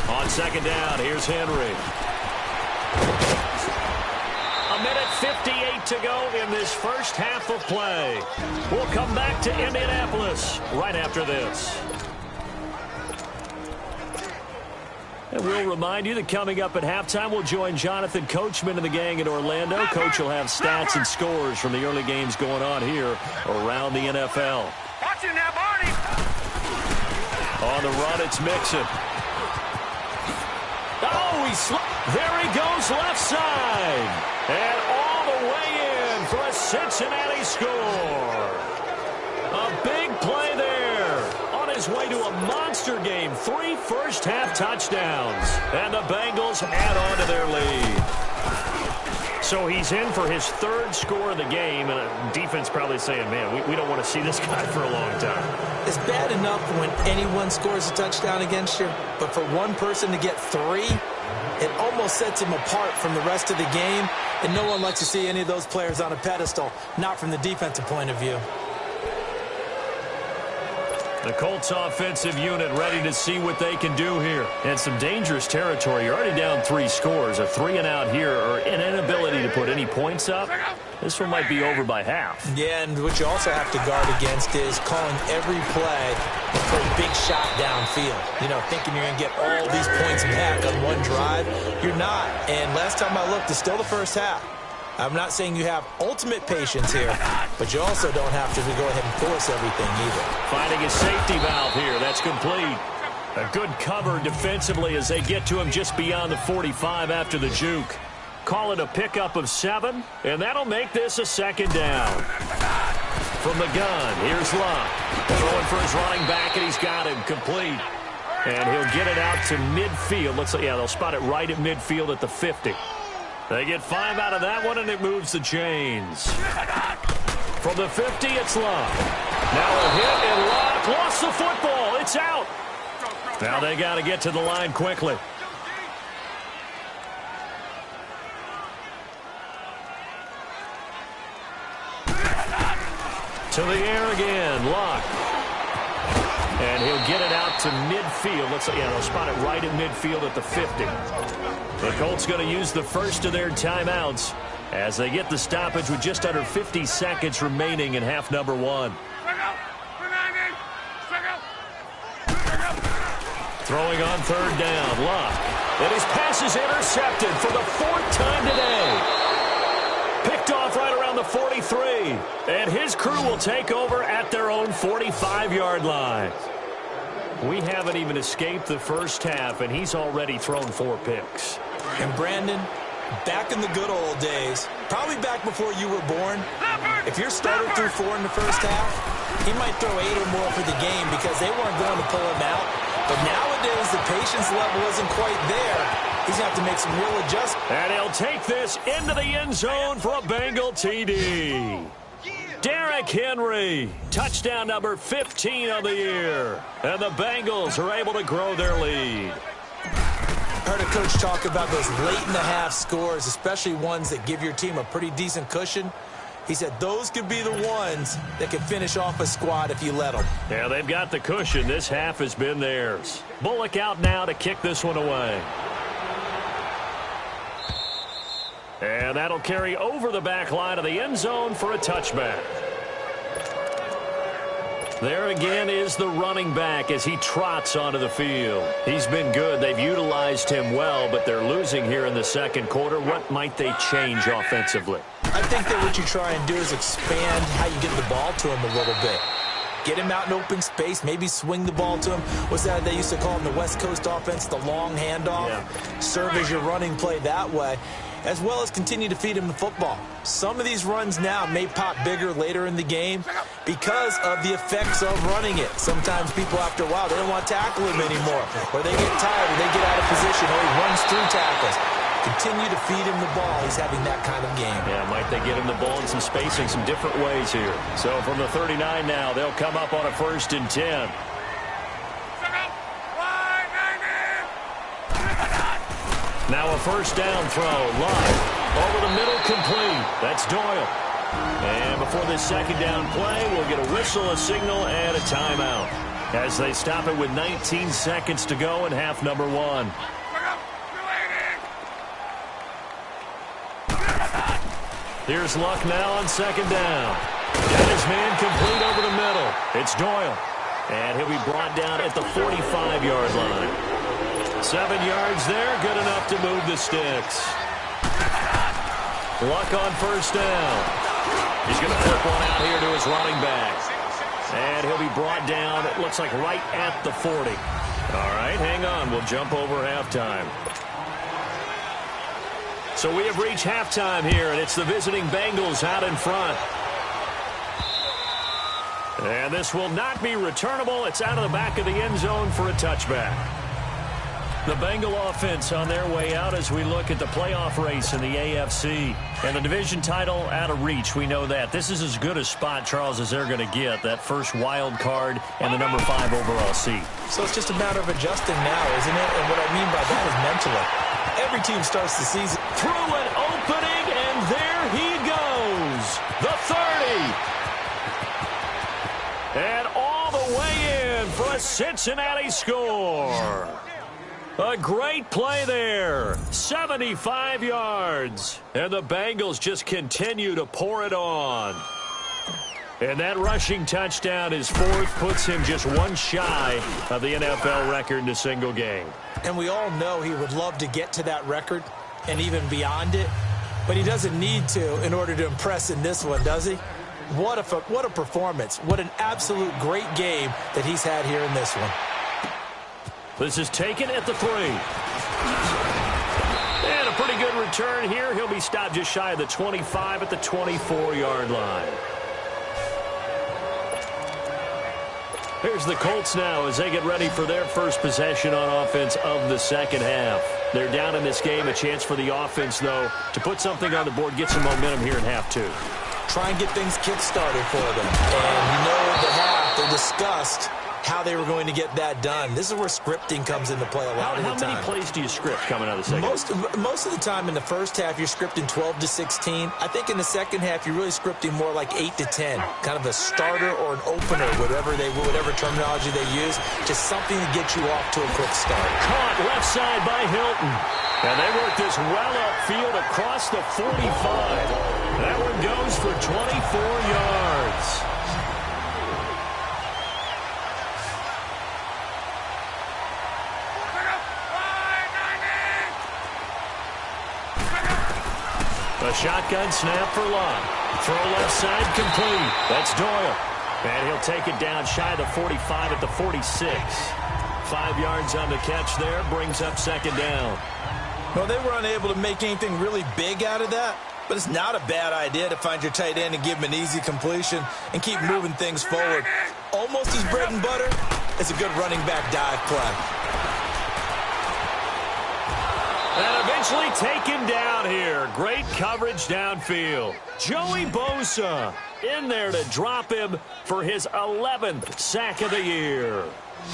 On 2nd down, here's Henry. A minute 58 to go in this first half of play. We'll come back to Indianapolis right after this. And we'll remind you that coming up at halftime, we'll join Jonathan Coachman and the gang in Orlando. Coach will have stats and scores from the early games going on here around the NFL. Watch him now, Barney. On the run, it's Mixon. Oh, There he goes left side. And all the way in for a Cincinnati score. A big play there. On his way to a monster game. 3 first-half touchdowns. And the Bengals add on to their lead. So he's in for his 3rd score of the game, and defense probably saying, man, we don't want to see this guy for a long time. It's bad enough when anyone scores a touchdown against you, but for one person to get 3, it almost sets him apart from the rest of the game, and no one likes to see any of those players on a pedestal, not from the defensive point of view. The Colts offensive unit ready to see what they can do here. And some dangerous territory. You're already down 3 scores. A 3-and-out here, or an inability to put any points up. This one might be over by half. Yeah, and what you also have to guard against is calling every play for a big shot downfield. You know, thinking you're going to get all these points back on one drive. You're not. And last time I looked, it's still the first half. I'm not saying you have ultimate patience here, but you also don't have to go ahead and force everything either. Finding a safety valve here. That's complete. A good cover defensively as they get to him just beyond the 45 after the juke. Call it a pickup of 7, and that'll make this a 2nd down. From the gun, here's Luck. Throwing for his running back, and he's got him complete. And he'll get it out to midfield. Looks like, yeah, they'll spot it right at midfield at the 50. They get 5 out of that one, and it moves the chains. From the 50, it's Luck. Now a hit, and Luck lost the football. It's out. Now they got to get to the line quickly. To the air again, Luck. And he'll get it out to midfield. Looks like, yeah, they'll spot it right at midfield at the 50. The Colts going to use the first of their timeouts as they get the stoppage with just under 50 seconds remaining in half number 1. Throwing on 3rd down, Luck. And his pass is intercepted for the 4th time today. Picked off right around the 43. And his crew will take over at their own 45-yard line. We haven't even escaped the first half, and he's already thrown 4 picks. And Brandon, back in the good old days, probably back before you were born, if your starter threw 4 in the first half, he might throw 8 or more for the game because they weren't going to pull him out. But nowadays, the patience level isn't quite there. He's going to have to make some real adjustments. And he'll take this into the end zone for a Bengal TD. Derrick Henry, touchdown number 15 of the year. And the Bengals are able to grow their lead. Heard a coach talk about those late-in-the-half scores, especially ones that give your team a pretty decent cushion. He said those could be the ones that can finish off a squad if you let them. Yeah, they've got the cushion. This half has been theirs. Bullock out now to kick this one away. And that'll carry over the back line of the end zone for a touchback. There again is the running back as he trots onto the field. He's been good. They've utilized him well, but they're losing here in the 2nd quarter. What might they change offensively? I think that what you try and do is expand how you get the ball to him a little bit. Get him out in open space, maybe swing the ball to him. What's that they used to call in the West Coast offense, the long handoff? Yeah. Serve as your running play that way, as well as continue to feed him the football. Some of these runs now may pop bigger later in the game because of the effects of running it. Sometimes people, after a while, they don't want to tackle him anymore, or they get tired, or they get out of position, or he runs through tackles. Continue to feed him the ball. He's having that kind of game. Yeah, might they get him the ball in some spacing, some different ways here. So from the 39 now, they'll come up on a 1st and 10. Now a 1st down throw, live, over the middle, complete. That's Doyle. And before this 2nd down play, we'll get a whistle, a signal, and a timeout as they stop it with 19 seconds to go in half number 1. Here's Luck now on 2nd down. Got his man complete over the middle. It's Doyle. And he'll be brought down at the 45-yard line. 7 yards there, good enough to move the sticks. Luck on 1st down. He's going to flip one out here to his running back. And he'll be brought down, it looks like right at the 40. All right, hang on. We'll jump over halftime. So we have reached halftime here, and it's the visiting Bengals out in front. And this will not be returnable. It's out of the back of the end zone for a touchback. The Bengal offense on their way out as we look at the playoff race in the AFC. And the division title out of reach, we know that. This is as good a spot, Charles, as they're going to get. That first wild card and the number 5 overall seed. So it's just a matter of adjusting now, isn't it? And what I mean by that is mentally. Every team starts the season. Through an opening, and there he goes. The 30. And all the way in for a Cincinnati score. A great play there. 75 yards. And the Bengals just continue to pour it on. And that rushing touchdown, his 4th, puts him just one shy of the NFL record in a single game. And we all know he would love to get to that record and even beyond it. But he doesn't need to in order to impress in this one, does he? What a performance. What an absolute great game that he's had here in this one. This is taken at the 3. And a pretty good return here. He'll be stopped just shy of the 25 at the 24-yard line. Here's the Colts now as they get ready for their first possession on offense of the second half. They're down in this game. A chance for the offense, though, to put something on the board, get some momentum here in half 2. Try and get things kick-started for them. And you know at the half they discussed how they were going to get that done. This is where scripting comes into play a lot of the time. How many plays do you script coming out of the second? Most of the time in the first half, you're scripting 12 to 16. I think in the second half, you're really scripting more like 8 to 10. Kind of a starter or an opener, whatever terminology they use. Just something to get you off to a quick start. Caught left side by Hilton. And they work this well upfield across the 45. That one goes for 24 yards. A shotgun snap for Lott. Throw left side complete. That's Doyle. And he'll take it down shy of the 45 at the 46. 5 yards on the catch there. Brings up second down. Well, they were unable to make anything really big out of that. But it's not a bad idea to find your tight end and give him an easy completion and keep moving things forward. Almost his bread and butter. It's a good running back dive play. And eventually taken down here. Great coverage downfield. Joey Bosa in there to drop him for his 11th sack of the year.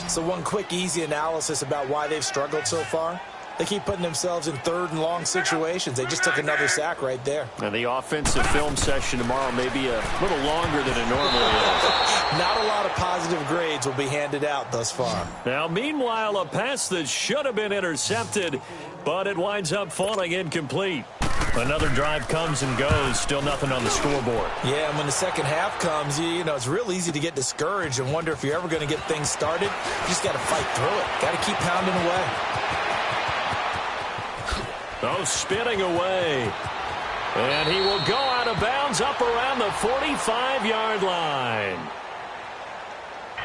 So one quick, easy analysis about why they've struggled so far. They keep putting themselves in 3rd and long situations. They just took another sack right there. And the offensive film session tomorrow may be a little longer than it normally is. Not a lot of positive grades will be handed out thus far. Now, meanwhile, a pass that should have been intercepted, but it winds up falling incomplete. Another drive comes and goes. Still nothing on the scoreboard. Yeah, and when the second half comes, you know, it's real easy to get discouraged and wonder if you're ever going to get things started. You just got to fight through it. Got to keep pounding away. Oh, spinning away. And he will go out of bounds up around the 45-yard line.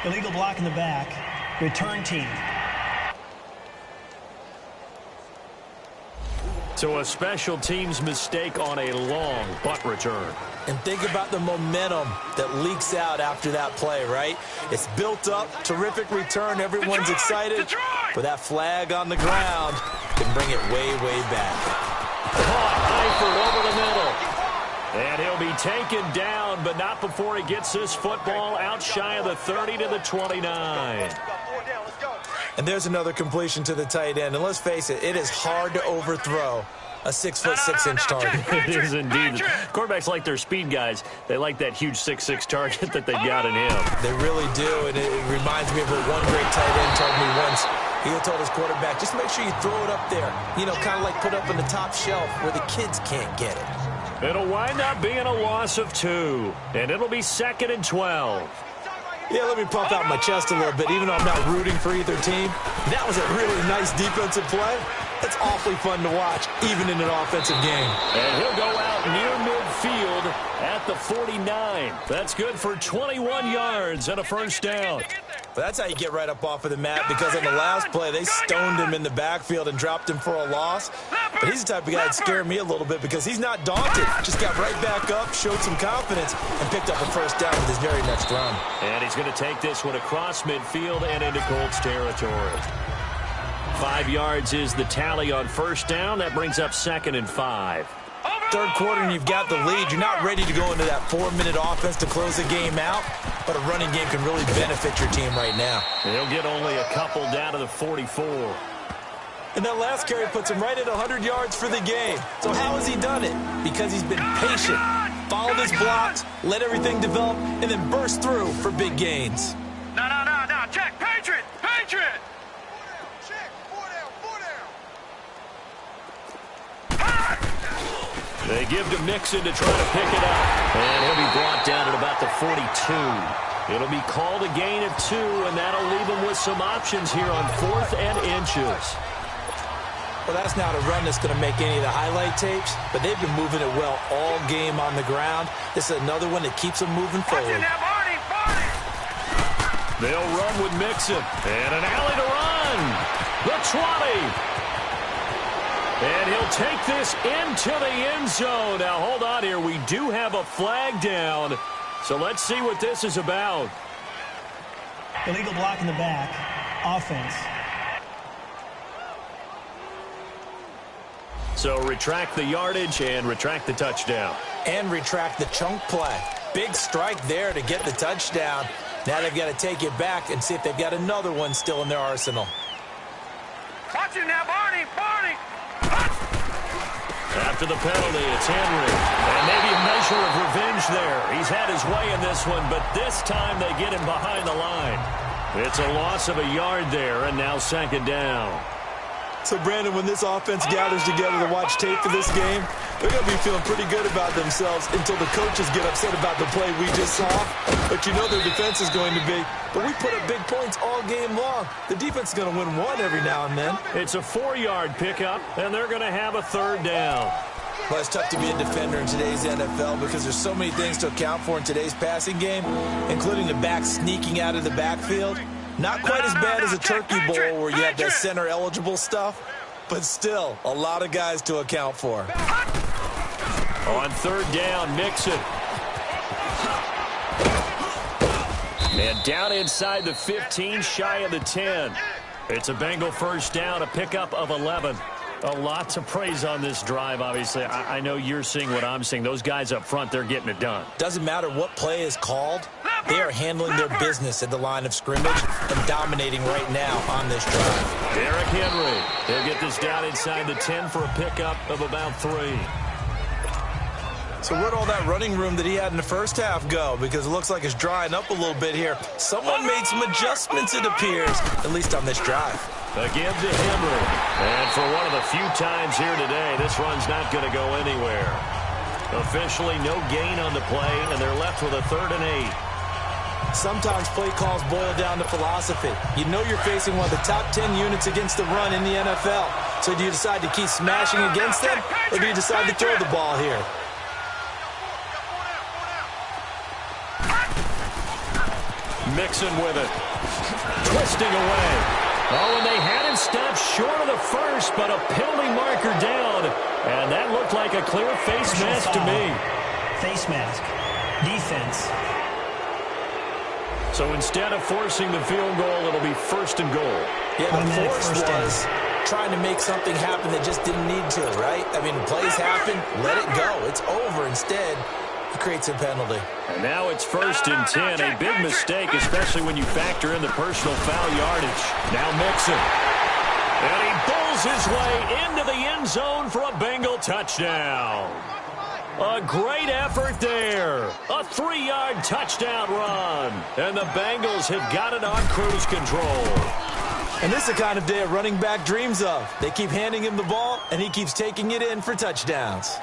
Illegal block in the back. Return team. So a special teams mistake on a long punt return. And think about the momentum that leaks out after that play, right? It's built up, terrific return, everyone's excited. But that flag on the ground can bring it way, way back. Caught Eifert over the middle. And he'll be taken down, but not before he gets this football out shy of the 30 to the 29. And there's another completion to the tight end. And let's face it, it is hard to overthrow a 6'6" target. It is indeed. Quarterbacks like their speed guys. They like that huge 6'6" target that they've got in him. They really do, and it reminds me of what one great tight end told me once. He told his quarterback, just make sure you throw it up there. You know, kind of like put up on the top shelf where the kids can't get it. It'll wind up being a loss of 2, and it'll be 2nd and 12. Yeah, let me puff out my chest a little bit, even though I'm not rooting for either team. That was a really nice defensive play. It's awfully fun to watch, even in an offensive game. And he'll go out near midfield at the 49. That's good for 21 yards and a first down. But that's how you get right up off of the mat, because on the last play, they stoned him in the backfield and dropped him for a loss. But he's the type of guy that scared me a little bit because he's not daunted. Just got right back up, showed some confidence, and picked up a first down with his very next run. And he's going to take this one across midfield and into Colts territory. 5 yards is the tally on first down. That brings up 2nd and 5. Third quarter and you've got the lead. You're not ready to go into that 4-minute offense to close the game out, but a running game can really benefit your team right now. They'll get only a couple down to the 44. And that last carry puts him right at 100 yards for the game. So how has he done it? Because he's been patient, followed his blocks, let everything develop, and then burst through for big gains. No. Check. Patriot. They give to Mixon to try to pick it up. And he'll be brought down at about the 42. It'll be called a gain of 2, and that'll leave him with some options here on 4th and inches. Well, that's not a run that's going to make any of the highlight tapes, but they've been moving it well all game on the ground. This is another one that keeps them moving forward. They'll run with Mixon. And an alley to run. The 20. And he'll take this into the end zone. Now, hold on here. We do have a flag down. So let's see what this is about. Illegal block in the back. Offense. So retract the yardage and retract the touchdown. And retract the chunk play. Big strike there to get the touchdown. Now they've got to take it back and see if they've got another one still in their arsenal. Watch it now, Barney. After the penalty, it's Henry. And maybe a measure of revenge there. He's had his way in this one, but this time they get him behind the line. It's a loss of a yard there, and now 2nd down. So, Brandon, when this offense gathers together to watch tape for this game, they're going to be feeling pretty good about themselves until the coaches get upset about the play we just saw. But you know their defense is going to be. But we put up big points all game long. The defense is going to win one every now and then. It's a 4-yard pickup, and they're going to have a 3rd down. Well, it's tough to be a defender in today's NFL because there's so many things to account for in today's passing game, including the back sneaking out of the backfield. Not quite as bad as a turkey bowl where you have that center-eligible stuff, but still a lot of guys to account for. On 3rd down, Mixon. And down inside the 15, shy of the 10. It's a Bengal first down, a pickup of 11. A lot to praise on this drive, obviously. I know you're seeing what I'm seeing. Those guys up front, they're getting it done. Doesn't matter what play is called. They are handling their business at the line of scrimmage and dominating right now on this drive. Derrick Henry. He'll get this down inside the 10 for a pickup of about 3. So where'd all that running room that he had in the first half go? Because it looks like it's drying up a little bit here. Someone made some adjustments, it appears, at least on this drive. Again to Henry. And for one of the few times here today, this run's not going to go anywhere. Officially no gain on the play, and they're left with a 3rd and 8. Sometimes play calls boil down to philosophy. You know you're facing one of the top 10 units against the run in the NFL. So do you decide to keep smashing against them, or do you decide to throw the ball here? Mixon with it. Twisting away. Oh, and they had him stopped short of the first, but a penalty marker down. And that looked like a clear face mask to me. Face mask. Defense. So instead of forcing the field goal, it'll be 1st and goal. Yeah, the force was trying to make something happen that just didn't need to, right? I mean, plays happen, let it go. It's over. Instead, he creates a penalty. And now it's 1st and 10. A big mistake, especially when you factor in the personal foul yardage. Now Mixon. And he bulls his way into the end zone for a Bengal touchdown. A great effort there. A 3-yard touchdown run. And the Bengals have got it on cruise control. And this is the kind of day a running back dreams of. They keep handing him the ball, and he keeps taking it in for touchdowns.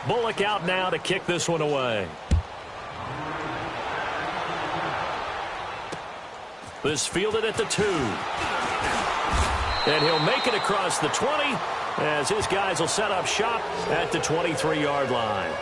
Bullock out now to kick this one away. This fielded at the 2. And he'll make it across the 20 as his guys will set up shop at the 23-yard line.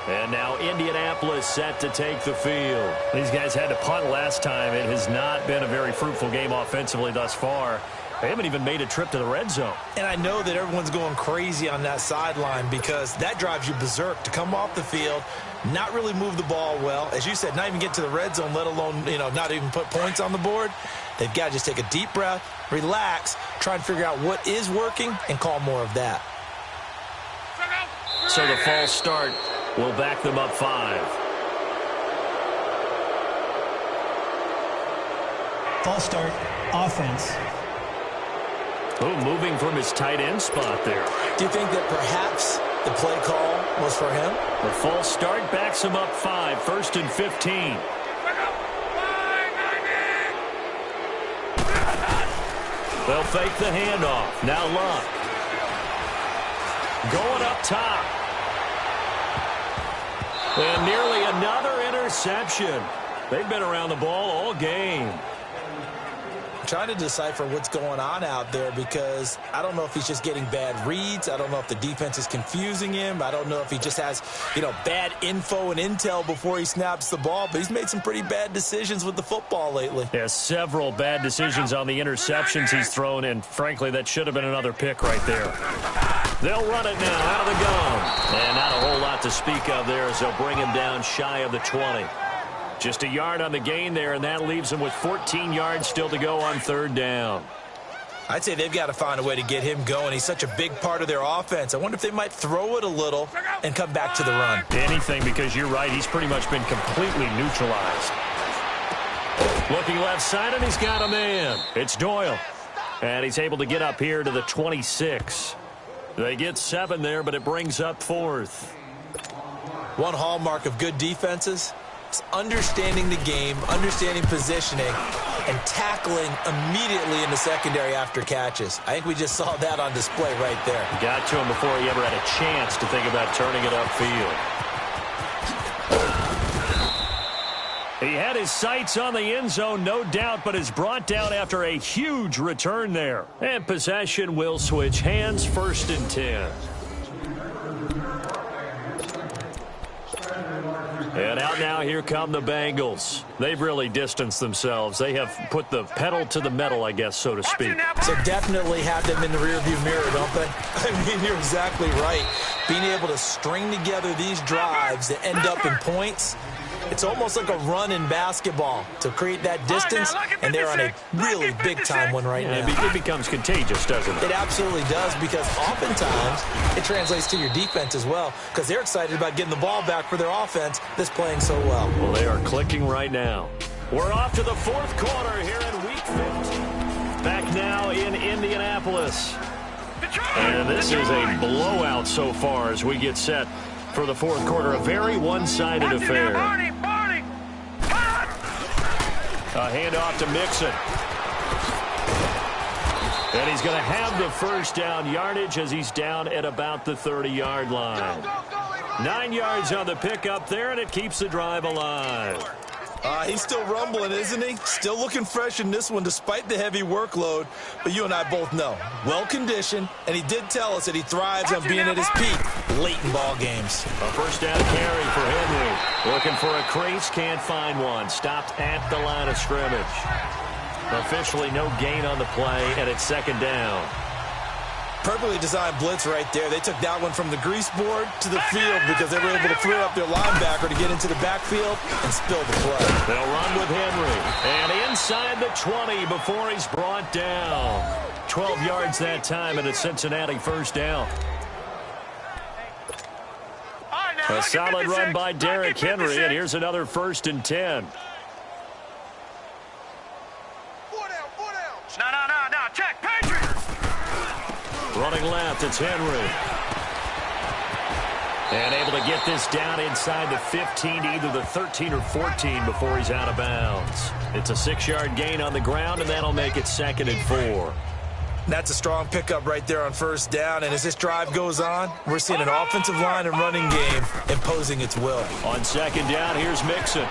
And now Indianapolis set to take the field. These guys had to punt last time. It has not been a very fruitful game offensively thus far. They haven't even made a trip to the red zone. And I know that everyone's going crazy on that sideline because that drives you berserk to come off the field, not really move the ball well. As you said, not even get to the red zone, let alone, not even put points on the board. They've got to just take a deep breath, relax, try and figure out what is working, and call more of that. So the false start will back them up 5. False start, offense. Oh, moving from his tight end spot there. Do you think that perhaps the play call was for him? The false start backs him up 5, 1st and 15. They'll fake the handoff. Now Luck. Going up top. And nearly another interception. They've been around the ball all game. Trying to decipher what's going on out there because I don't know if he's just getting bad reads. I don't know if the defense is confusing him. I don't know if he just has, bad info and intel before he snaps the ball. But he's made some pretty bad decisions with the football lately. Yeah, several bad decisions on the interceptions he's thrown, and frankly, that should have been another pick right there. They'll run it now out of the gun. And not a whole lot to speak of there as they'll bring him down shy of the 20. Just a yard on the gain there, and that leaves him with 14 yards still to go on 3rd down. I'd say they've got to find a way to get him going. He's such a big part of their offense. I wonder if they might throw it a little and come back to the run. Anything, because you're right. He's pretty much been completely neutralized. Looking left side, and he's got a man. It's Doyle. And he's able to get up here to the 26. They get 7 there, but it brings up 4th. One hallmark of good defenses is understanding the game, understanding positioning, and tackling immediately in the secondary after catches. I think we just saw that on display right there. Got to him before he ever had a chance to think about turning it upfield. He had his sights on the end zone, no doubt, but is brought down after a huge return there. And possession will switch hands, 1st and 10. And out now, here come the Bengals. They've really distanced themselves. They have put the pedal to the metal, I guess, so to speak. So definitely have them in the rearview mirror, don't they? I mean, you're exactly right. Being able to string together these drives that end up in points, it's almost like a run in basketball to create that distance, and they're on a really big-time one right now. It becomes contagious, doesn't it? It absolutely does, because oftentimes it translates to your defense as well, because they're excited about getting the ball back for their offense that's playing so well. Well, they are clicking right now. We're off to the 4th quarter here in Week 15. Back now in Indianapolis. And this is a blowout so far as we get set for the 4th quarter. A very one-sided affair. A handoff to Mixon. And he's going to have the 1st down yardage as he's down at about the 30-yard line. 9 yards on the pickup there, and it keeps the drive alive. He's still rumbling, isn't he? Still looking fresh in this one despite the heavy workload. But you and I both know, well-conditioned, and he did tell us that he thrives on being at his peak late in ball games. A 1st down carry for Henry. Looking for a crease, can't find one. Stopped at the line of scrimmage. Officially no gain on the play, and it's 2nd down. Perfectly designed blitz right there. They took that one from the grease board to the field because they were able to free up their linebacker to get into the backfield and spill the play. They'll run with Henry. And inside the 20 before he's brought down. 12 yards that time, and a Cincinnati 1st down. A solid run by Derrick Henry, and here's another 1st and 10. No, check, Patriots! Running left, it's Henry. And able to get this down inside the 15 to either the 13 or 14 before he's out of bounds. It's a 6-yard gain on the ground, and that'll make it 2nd and 4. That's a strong pickup right there on 1st down, and as this drive goes on, we're seeing an offensive line and running game imposing its will. On 2nd down, here's Mixon.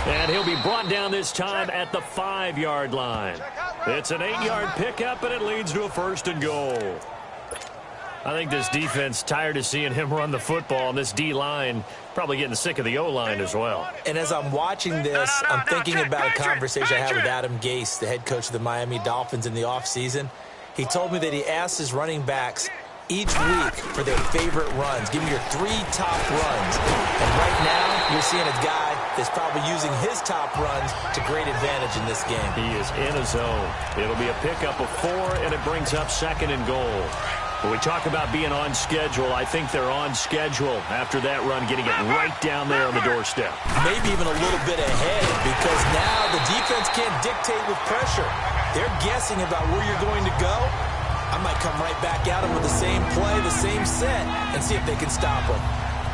And he'll be brought down this time at the 5-yard line. It's an 8-yard pickup, and it leads to a 1st and goal. I think this defense tired of seeing him run the football, and this D-line probably getting sick of the O-line as well. And as I'm watching this, I'm thinking about a conversation I had with Adam Gase, the head coach of the Miami Dolphins in the offseason. He told me that he asked his running backs each week for their favorite runs. Give me your 3 top runs. And right now, you're seeing a guy that's probably using his top runs to great advantage in this game. He is in a zone. It'll be a pickup of 4, and it brings up 2nd and goal. When we talk about being on schedule, I think they're on schedule after that run, getting it right down there on the doorstep. Maybe even a little bit ahead, because now the defense can't dictate with pressure. They're guessing about where you're going to go. I might come right back at them with the same play, the same set, and see if they can stop them.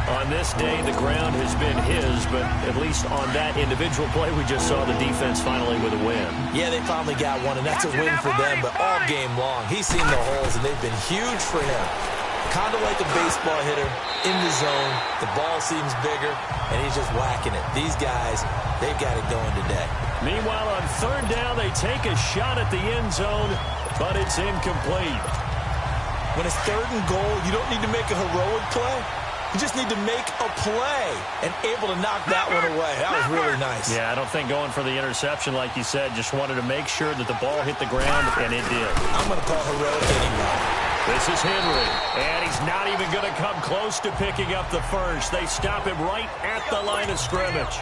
On this day, the ground has been his, but at least on that individual play, we just saw the defense finally with a win. Yeah, they finally got one, and that's a win for them, but all game long, he's seen the holes, and they've been huge for him. Kind of like a baseball hitter, in the zone, the ball seems bigger, and he's just whacking it. These guys, they've got it going today. Meanwhile, on 3rd down, they take a shot at the end zone, but it's incomplete. When it's 3rd and goal, you don't need to make a heroic play. You just need to make a play and able to knock that one away. That was really nice. Yeah, I don't think going for the interception, like you said, just wanted to make sure that the ball hit the ground, and it did. I'm going to call heroic anyway. This is Henry, and he's not even going to come close to picking up the first. They stop him right at the line of scrimmage.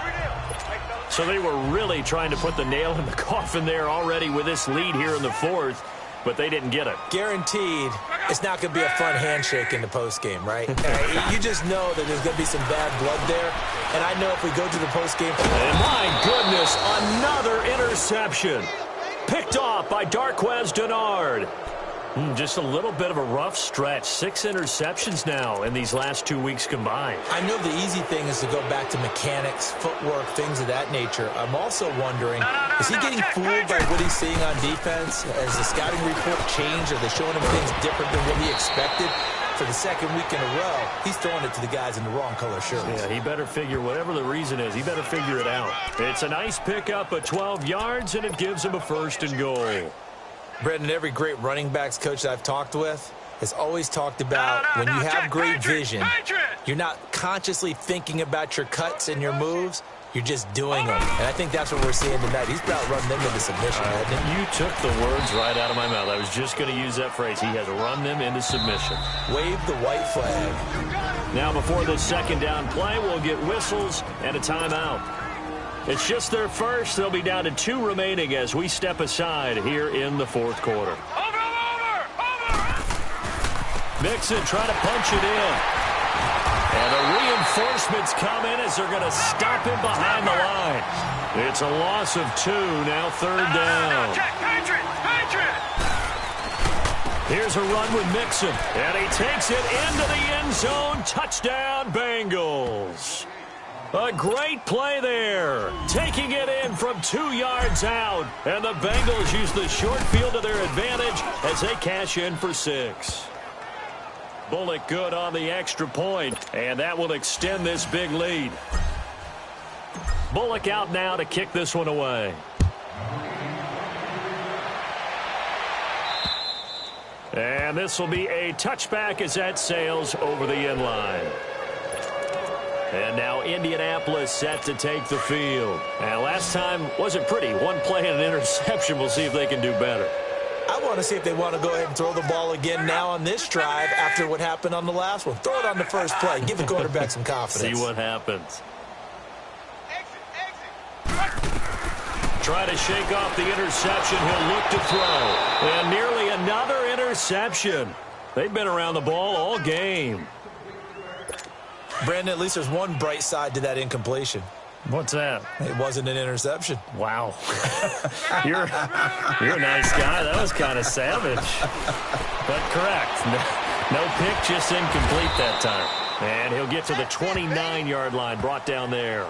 So they were really trying to put the nail in the coffin there already with this lead here in the 4th. But they didn't get it. Guaranteed, it's not going to be a fun handshake in the postgame, right? You just know that there's going to be some bad blood there. And I know if we go to the postgame... And my goodness, another interception. Picked off by Darquez Denard. Just a little bit of a rough stretch. 6 interceptions now in these last 2 weeks combined. I know the easy thing is to go back to mechanics, footwork, things of that nature. I'm also wondering, is he getting fooled by what he's seeing on defense? Has the scouting report changed? Are they showing him things different than what he expected? For the 2nd week in a row, he's throwing it to the guys in the wrong color shirts. Yeah, he better figure, whatever the reason is, he better figure it out. It's a nice pickup of 12 yards, and it gives him a 1st and goal. Brendan, every great running backs coach that I've talked with has always talked about when you have great vision, you're not consciously thinking about your cuts and your moves. You're just doing them. And I think that's what we're seeing tonight. He's about running them into submission. You took the words right out of my mouth. I was just going to use that phrase. He has run them into submission. Wave the white flag. Now before the 2nd down play, we'll get whistles and a timeout. It's just their first. They'll be down to 2 remaining as we step aside here in the 4th quarter. Over! Mixon trying to punch it in. And the reinforcements come in as they're going to stop him behind the line. It's a loss of 2, now 3rd down. Here's a run with Mixon, and he takes it into the end zone. Touchdown, Bengals. A great play there, taking it in from 2 yards out. And the Bengals use the short field to their advantage as they cash in for 6. Bullock good on the extra point, and that will extend this big lead. Bullock out now to kick this one away. And this will be a touchback as that sails over the end line. And now Indianapolis set to take the field. And last time wasn't pretty. 1 play and an interception. We'll see if they can do better. I want to see if they want to go ahead and throw the ball again now on this drive after what happened on the last one. Throw it on the first play. Give the quarterback some confidence. See what happens. Try to shake off the interception. He'll look to throw. And nearly another interception. They've been around the ball all game. Brandon, at least there's one bright side to that incompletion. What's that? It wasn't an interception. Wow. You're a nice guy. That was kind of savage. But correct. No pick, just incomplete that time. And he'll get to the 29-yard line, brought down there.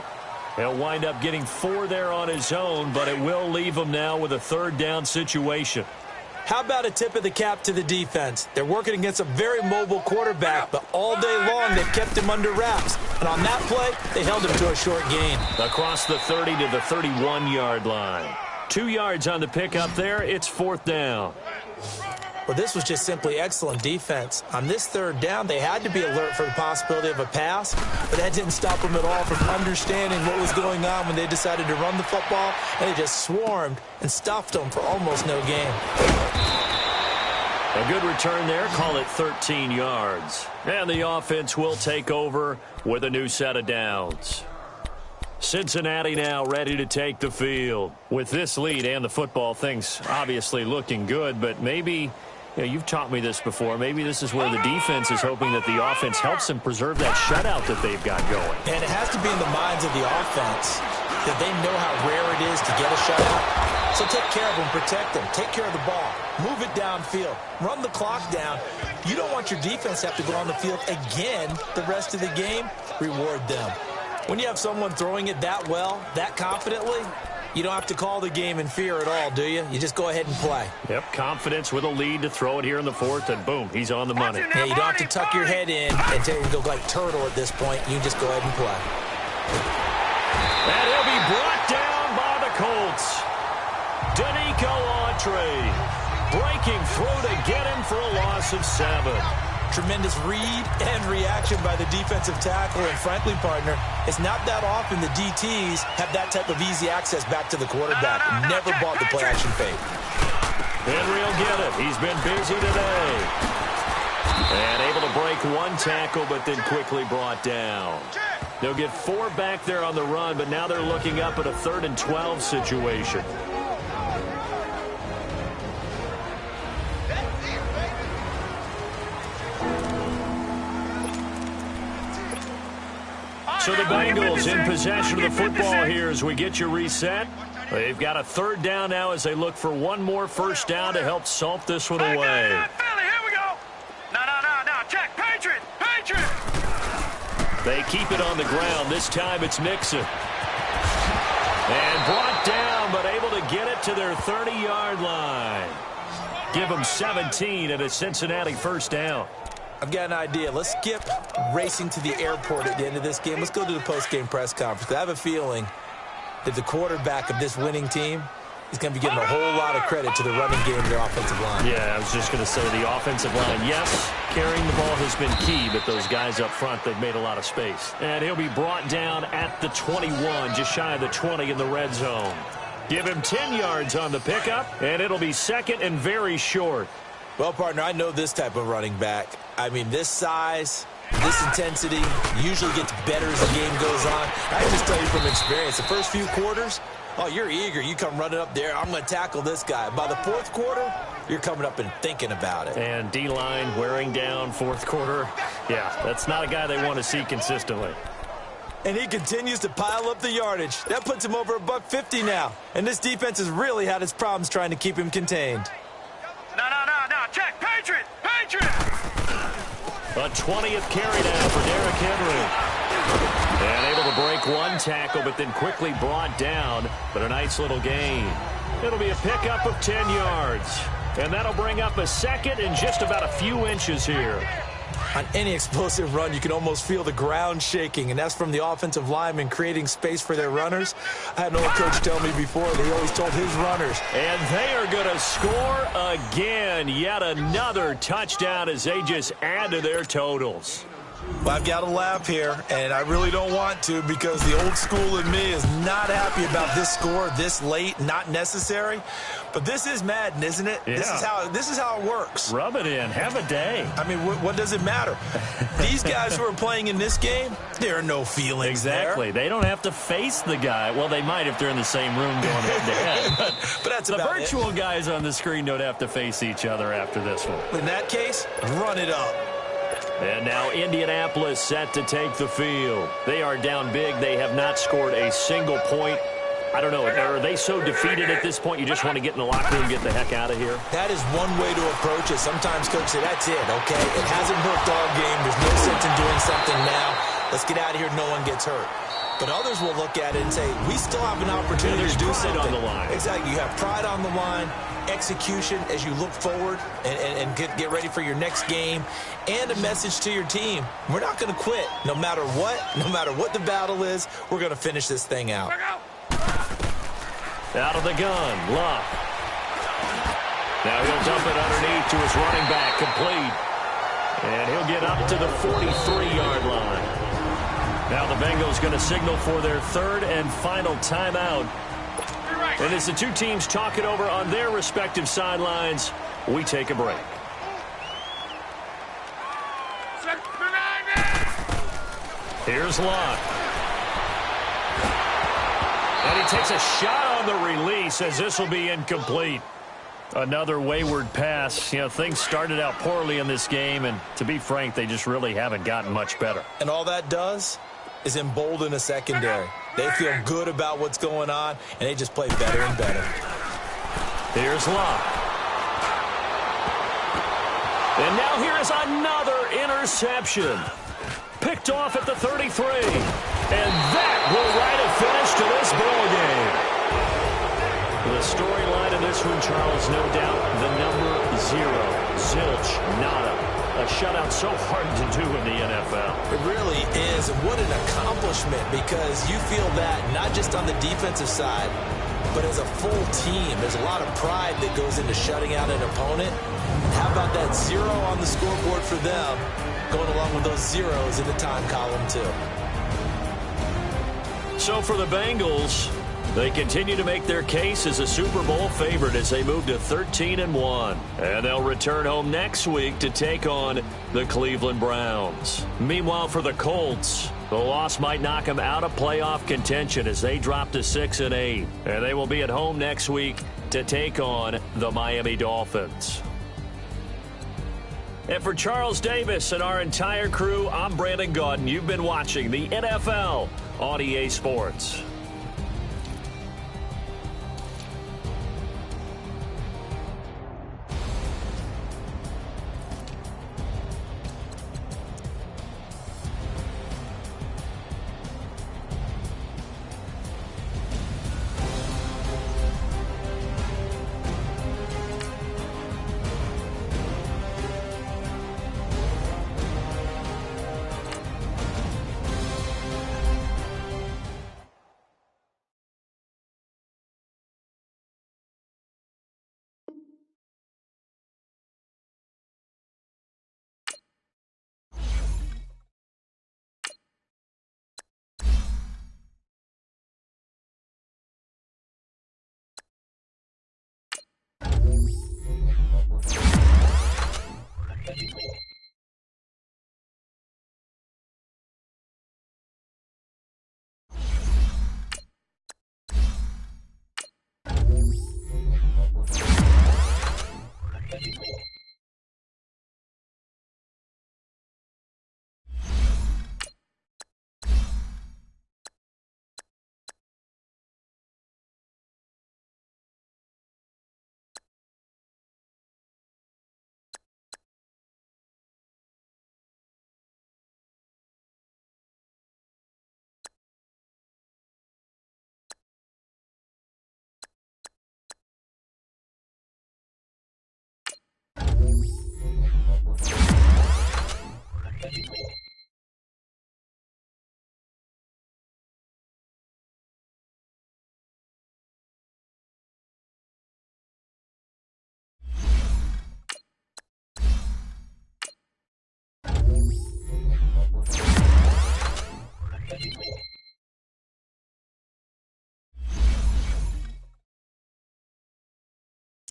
He'll wind up getting 4 there on his own, but it will leave him now with a 3rd down situation. How about a tip of the cap to the defense? They're working against a very mobile quarterback, but all day long they've kept him under wraps. And on that play, they held him to a short gain. Across the 30 to the 31-yard line. 2 yards on the pickup there. It's 4th down. Well, this was just simply excellent defense. On this third down, they had to be alert for the possibility of a pass, but that didn't stop them at all from understanding what was going on when they decided to run the football, and they just swarmed and stuffed them for almost no gain. A good return there. Call it 13 yards. And the offense will take over with a new set of downs. Cincinnati now ready to take the field. With this lead and the football, things obviously looking good, but maybe, you've taught me this before, maybe this is where the defense is hoping that the offense helps them preserve that shutout that they've got going. And it has to be in the minds of the offense that they know how rare it is to get a shutout. So take care of them, protect them, take care of the ball, move it downfield, run the clock down. You don't want your defense to have to go on the field again the rest of the game. Reward them. When you have someone throwing it that well, that confidently, you don't have to call the game in fear at all, do you? You just go ahead and play. Yep, confidence with a lead to throw it here in the fourth, and boom, he's on the money. Yeah, you don't have to tuck your head in and go like turtle at this point. You just go ahead and play. And he'll be brought down by the Colts. Danico Autry breaking through to get him for a loss of 7. Tremendous read and reaction by the defensive tackle, and frankly, partner, it's not that often the DTs have that type of easy access back to the quarterback. Never bought the play action fake. Henry will get it. He's been busy today. And able to break one tackle, but then quickly brought down. They'll get 4 back there on the run, but now they're looking up at a 3rd and 12 situation. So the Bengals in possession of the football here as we get you reset. They've got a 3rd down now as they look for one more first down to help salt this one away. Here we go. No. Check. Patriot. They keep it on the ground. This time it's Mixon. And brought down, but able to get it to their 30-yard line. Give them 17 and a Cincinnati first down. I've got an idea. Let's skip racing to the airport at the end of this game. Let's go to the post-game press conference. I have a feeling that the quarterback of this winning team is going to be getting a whole lot of credit to the running game of their offensive line. Yeah, I was just going to say the offensive line, yes, carrying the ball has been key, but those guys up front, they've made a lot of space. And he'll be brought down at the 21, just shy of the 20 in the red zone. Give him 10 yards on the pickup, and it'll be 2nd and very short. Well, partner, I know this type of running back. I mean, this size, this intensity usually gets better as the game goes on. I can just tell you from experience, the first few quarters, oh, you're eager. You come running up there, I'm going to tackle this guy. By the 4th quarter, you're coming up and thinking about it. And D-line wearing down 4th quarter. Yeah, that's not a guy they want to see consistently. And he continues to pile up the yardage. That puts him over $150 now. And this defense has really had its problems trying to keep him contained. No. Check. Patriot. A 20th carry now for Derrick Henry. And able to break one tackle, but then quickly brought down. But a nice little gain. It'll be a pickup of 10 yards. And that'll bring up a 2nd and just about a few inches here. On any explosive run, you can almost feel the ground shaking, and that's from the offensive linemen creating space for their runners. I had an old coach tell me before that he always told his runners. And they are going to score again. Yet another touchdown as they just add to their totals. Well, I've got to laugh here, and I really don't want to because the old school in me is not happy about this score this late, not necessary. But this is Madden, isn't it? Yeah. This is how it works. Rub it in. Have a day. I mean, what does it matter? These guys who are playing in this game, there are no feelings exactly. there. They don't have to face the guy. Well, they might if they're in the same room going head-to-head. But that's the about virtual it. Guys on the screen don't have to face each other after this one. In that case, run it up. And now Indianapolis set to take the field. They are down big. They have not scored a single point. I don't know. Are they so defeated at this point you just want to get in the locker room and get the heck out of here? That is one way to approach it. Sometimes coaches say, that's it, okay? It hasn't worked all game. There's no sense in doing something now. Let's get out of here. No one gets hurt. But others will look at it and say, we still have an opportunity to do something. On the line. Exactly. You have pride on the line, execution as you look forward and get ready for your next game, and a message to your team. We're not going to quit no matter what the battle is. We're going to finish this thing out. Out of the gun, Luck. Now he'll dump it underneath to his running back, complete. And he'll get up to the 43-yard line. Now the Bengals going to signal for their third and final timeout. And as the two teams talk it over on their respective sidelines, we take a break. Here's Locke. And he takes a shot on the release as this will be incomplete. Another wayward pass. You know, things started out poorly in this game, and to be frank, they just really haven't gotten much better. And all that does is embolden a secondary. They feel good about what's going on, and they just play better and better. Here's Locke. And now here is another interception. Picked off at the 33. And that will write a finish to this ball game. The storyline of this one, Charles, no doubt, the number 0. Zilch, nada. A shutout so hard to do in the NFL. It really is. And what an accomplishment, because you feel that not just on the defensive side, but as a full team. There's a lot of pride that goes into shutting out an opponent. How about that 0 on the scoreboard for them, going along with those zeros in the time column, too. So for the Bengals, they continue to make their case as a Super Bowl favorite as they move to 13-1. And they'll return home next week to take on the Cleveland Browns. Meanwhile, for the Colts, the loss might knock them out of playoff contention as they drop to 6-8. And they will be at home next week to take on the Miami Dolphins. And for Charles Davis and our entire crew, I'm Brandon Gaudin. You've been watching the NFL on EA Sports.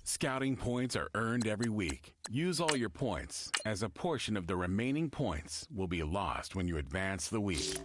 Scouting points are earned every week. Use all your points, as a portion of the remaining points will be lost when you advance the week.